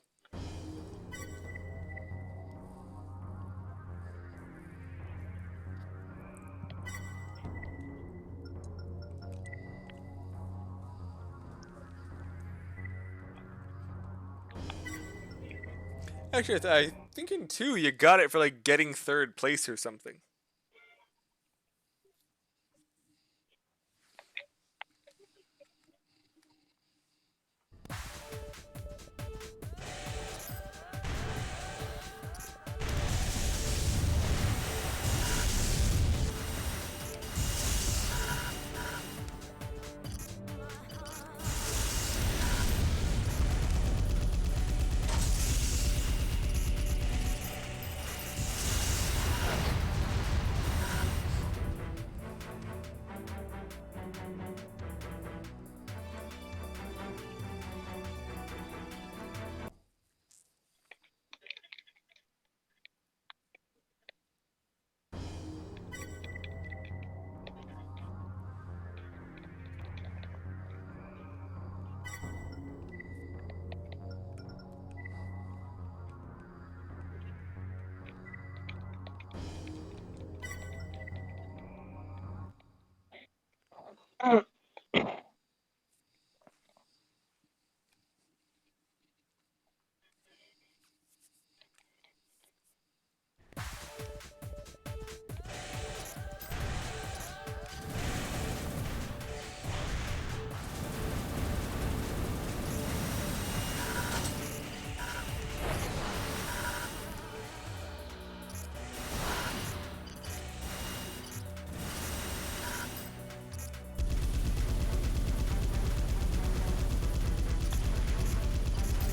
Actually, I think in 2 you got it for like getting 3rd place or something.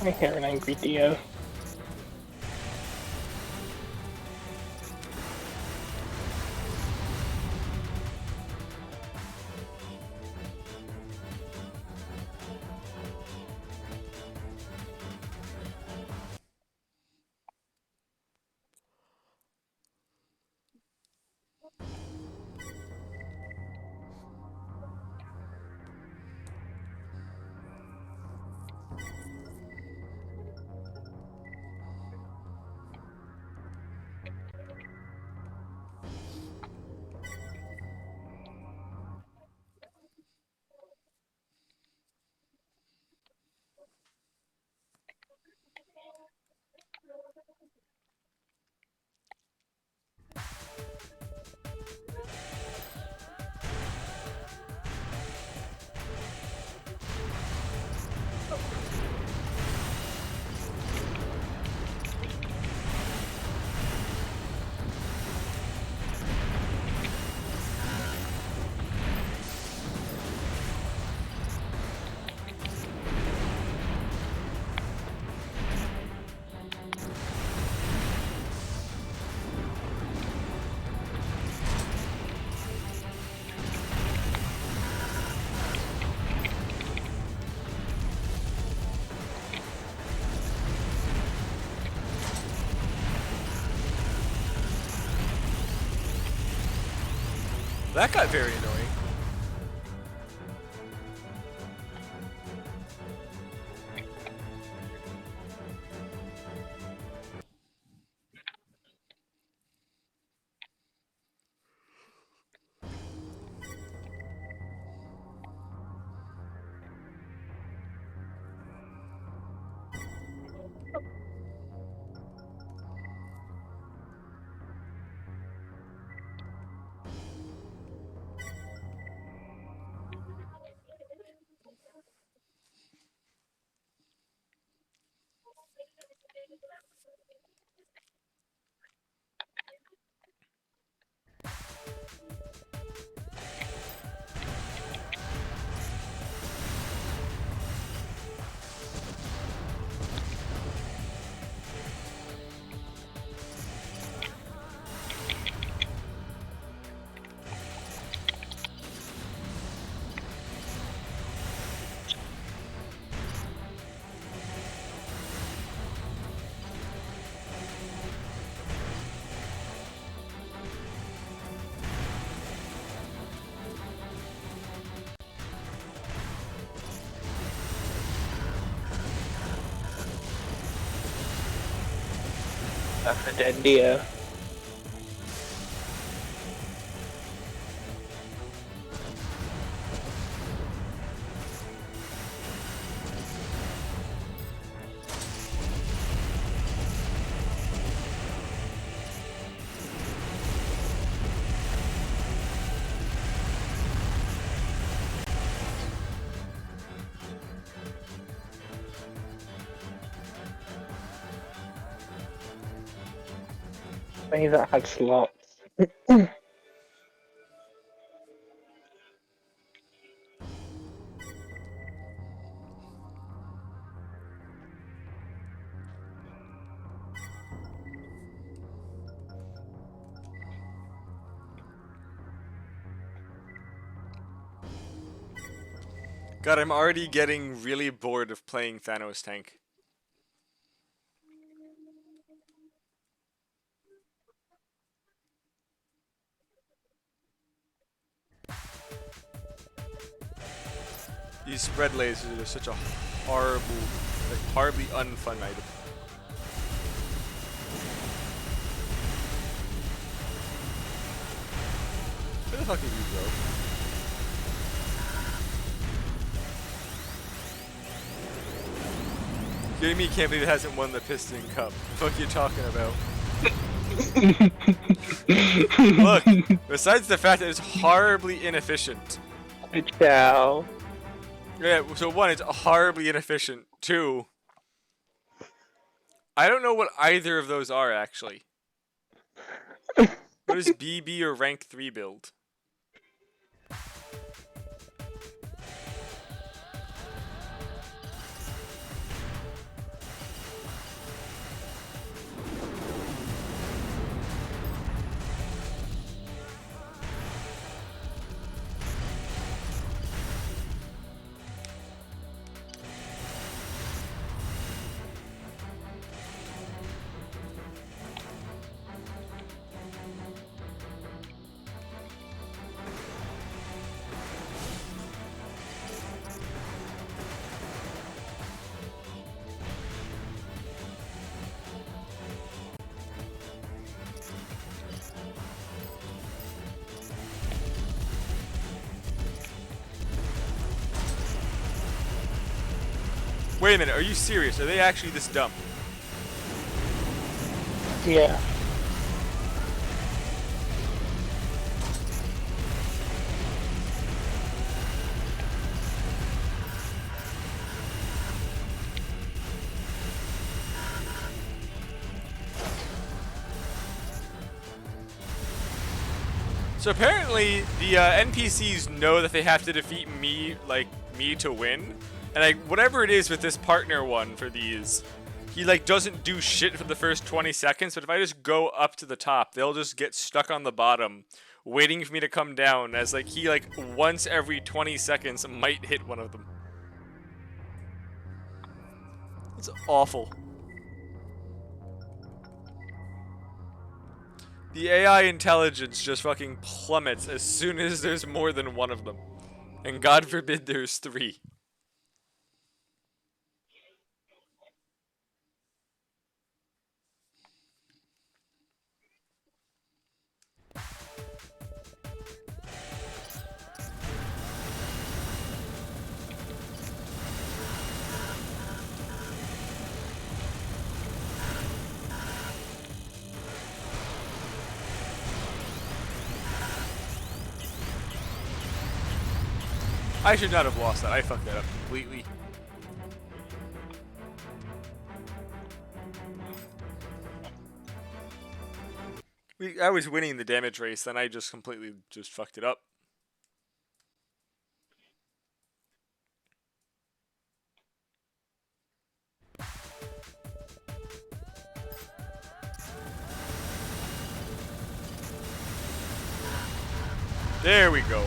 I hear an angry Dio. That got very annoying. That's a dead deer. Maybe that had slots. God, I'm already getting really bored of playing Thanos tank. These spread lasers are such a horrible, like horribly unfun item. Where the fuck are you, bro? Jamie can't believe it hasn't won the Piston Cup. What the fuck are you talking about? Look, besides the fact that it's horribly inefficient. Ciao. Yeah, so one, it's horribly inefficient. Two, I don't know what either of those are, actually. What is BB or rank 3 build? Wait a minute, are you serious? Are they actually this dumb? Yeah. So apparently the NPCs know that they have to defeat me, me to win. And whatever it is with this partner one for these, he doesn't do shit for the first 20 seconds, but if I just go up to the top, they'll just get stuck on the bottom, waiting for me to come down, as he once every 20 seconds might hit one of them. It's awful. The AI intelligence just fucking plummets as soon as there's more than one of them. And God forbid there's 3. I should not have lost that. I fucked that up completely. I was winning the damage race, then I just completely just fucked it up. There we go.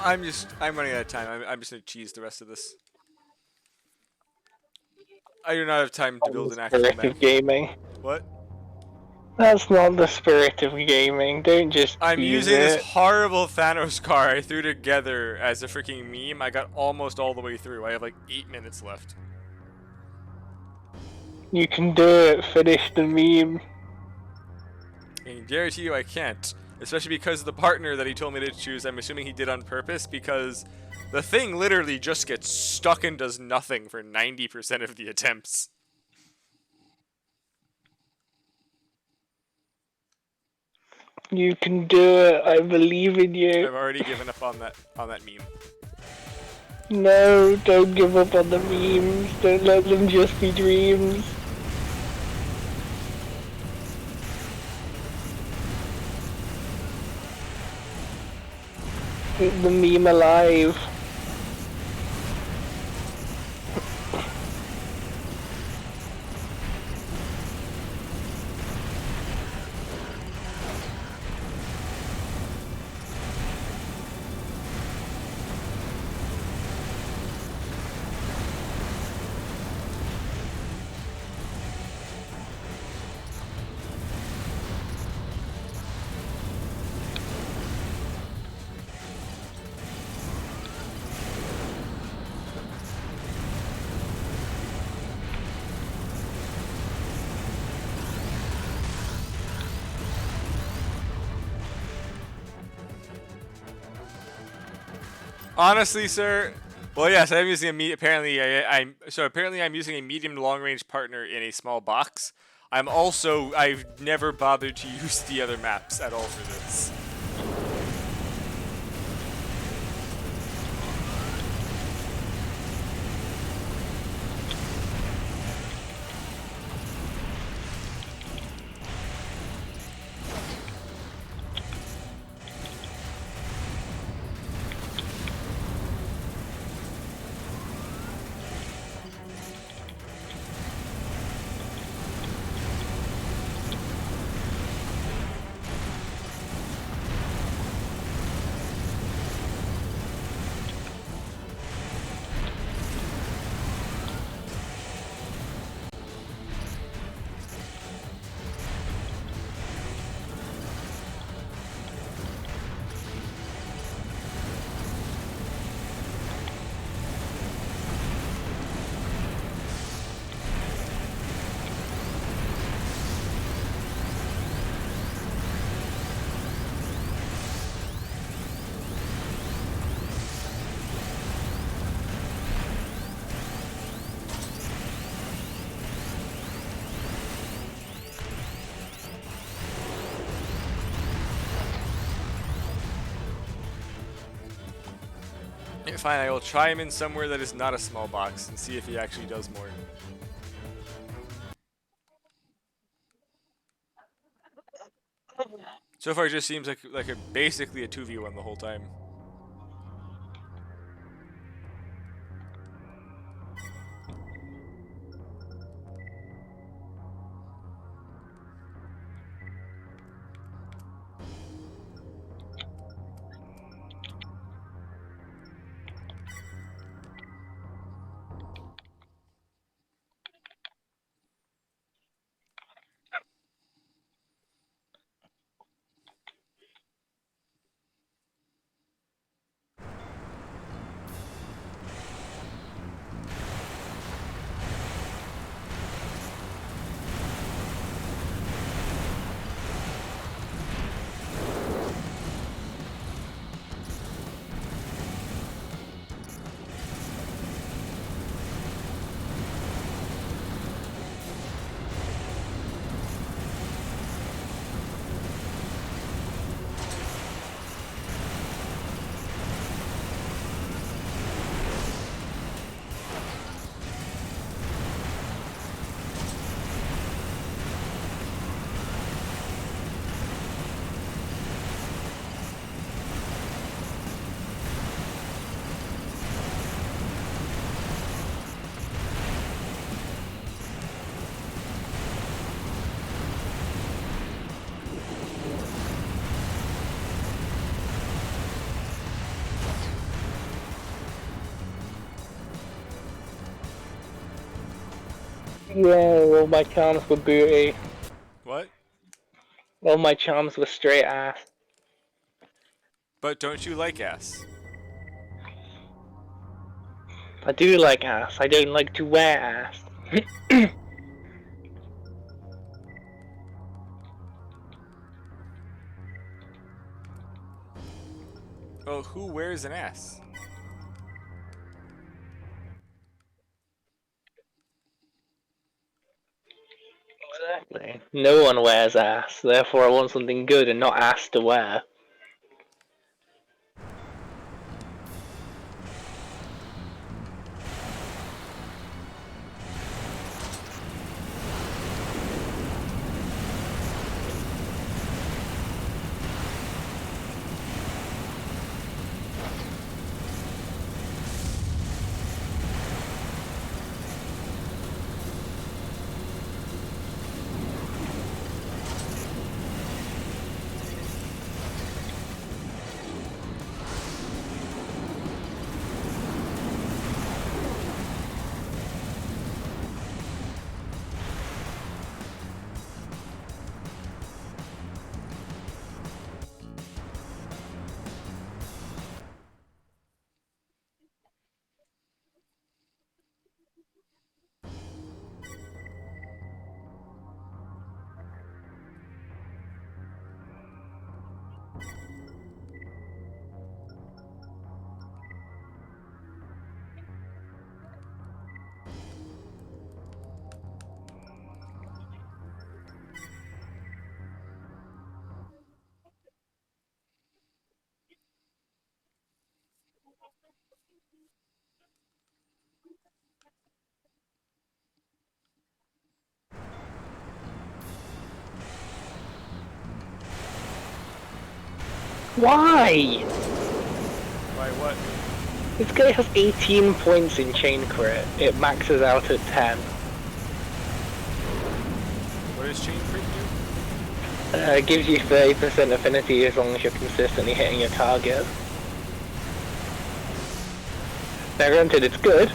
I'm running out of time. I'm just gonna cheese the rest of this. I do not have time to build an actual Spirit map. of gaming. What? That's not the spirit of gaming. Don't just I'm use using this it. horrible Thanos car I threw together as a freaking meme. I got almost all the way through. I have like 8 minutes left. You can do it. Finish the meme. I can guarantee you I can't. Especially because the partner that he told me to choose, I'm assuming he did on purpose, because the thing literally just gets stuck and does nothing for 90% of the attempts. You can do it. I believe in you. I've already given up on that meme. No, don't give up on the memes. Don't let them just be dreams. Keep the meme alive. Honestly, sir. Well, yes, I'm using apparently I'm using a medium to long range partner in a small box. I've never bothered to use the other maps at all for this. Fine, I will try him in somewhere that is not a small box and see if he actually does more. So far, it just seems like basically a 2v1 the whole time. Yeah, all my charms were booty. What? All my charms were straight ass. But don't you like ass? I do like ass. I don't like to wear ass. Well, who wears an ass? Exactly. No one wears ass, therefore I want something good and not ass to wear. Why? Why what? This guy has 18 points in chain crit. It maxes out at 10. What does chain crit do? It gives you 30% affinity as long as you're consistently hitting your target. Now granted, it's good,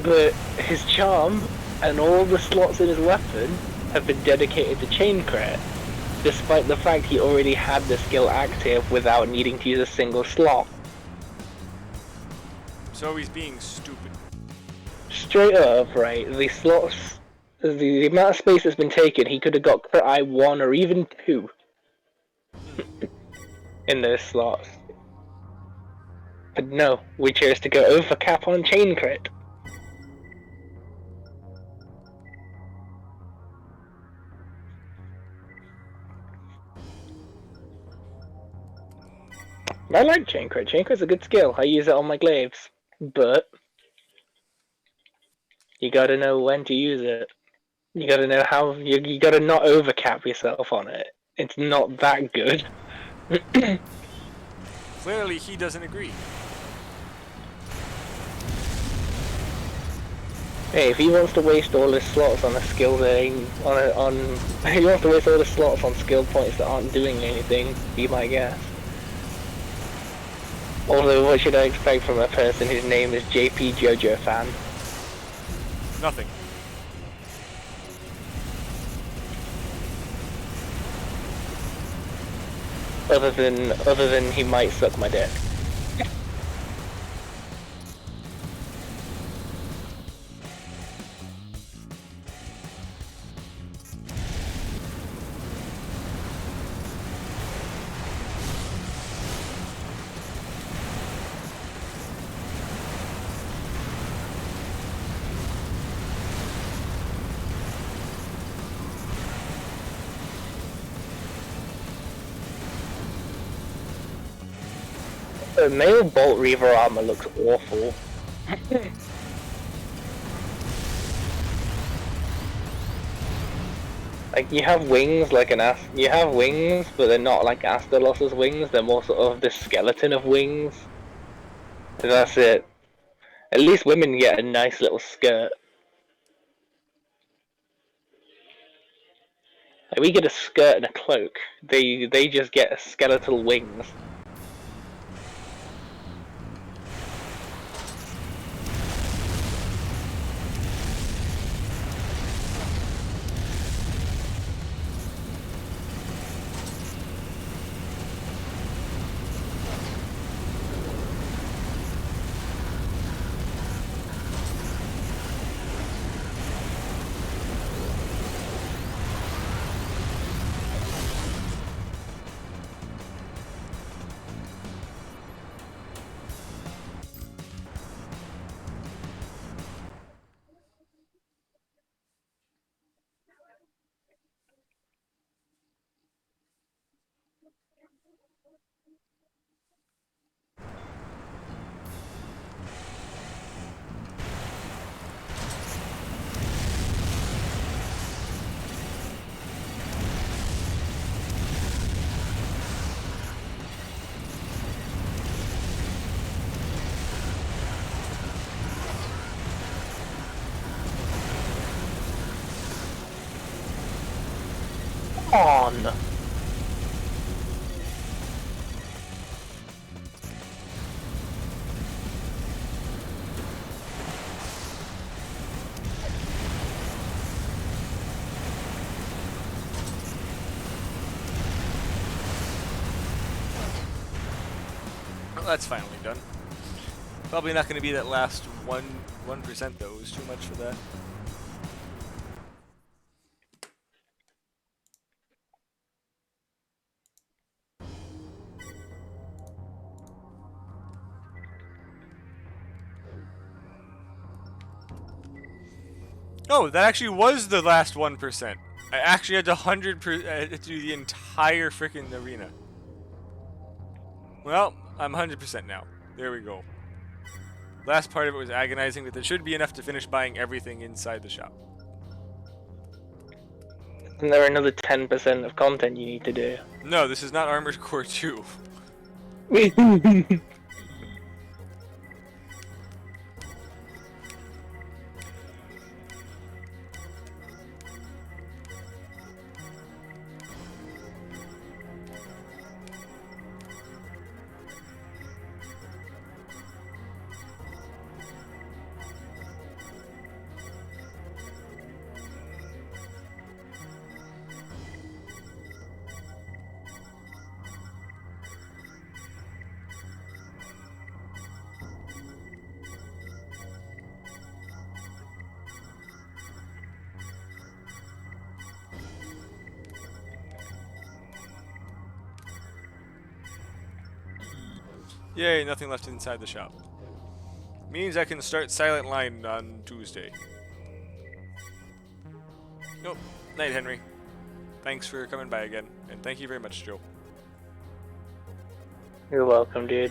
but his charm and all the slots in his weapon have been dedicated to chain crit, despite the fact he already had the skill active without needing to use a single slot. So he's being stupid. Straight up, right, the slots, the amount of space that's been taken, he could have got crit I1 or even 2 in those slots. But no, we chose to go over cap on chain crit. I like chain crit. Chain crit's a good skill. I use it on my glaives, but you gotta know when to use it. You gotta know how. You gotta not overcap yourself on it. It's not that good. Clearly, he doesn't agree. Hey, if he wants to waste all his slots on a skill that ain't if he wants to waste all his slots on skill points that aren't doing anything, be my guest. Although, what should I expect from a person whose name is JP JoJo fan? Nothing. Other than he might suck my dick. The male Bolt Reaver armor looks awful. Like, you have wings like you have wings, but they're not like Astalos' wings, they're more sort of the skeleton of wings. And that's it. At least women get a nice little skirt. Like, we get a skirt and a cloak. They just get skeletal wings. On. Well, that's finally done. Probably not going to be that last 1% though. It was too much for that. Oh, that actually was the last 1%. I actually had to 100% do the entire freaking arena. Well, I'm 100% now. There we go. Last part of it was agonizing, but there should be enough to finish buying everything inside the shop. Isn't there another 10% of content you need to do? No, this is not Armored Core 2. Yay, nothing left inside the shop. Means I can start Silent Line on Tuesday. Nope. Night, Henry. Thanks for coming by again, and thank you very much, Joe. You're welcome, dude.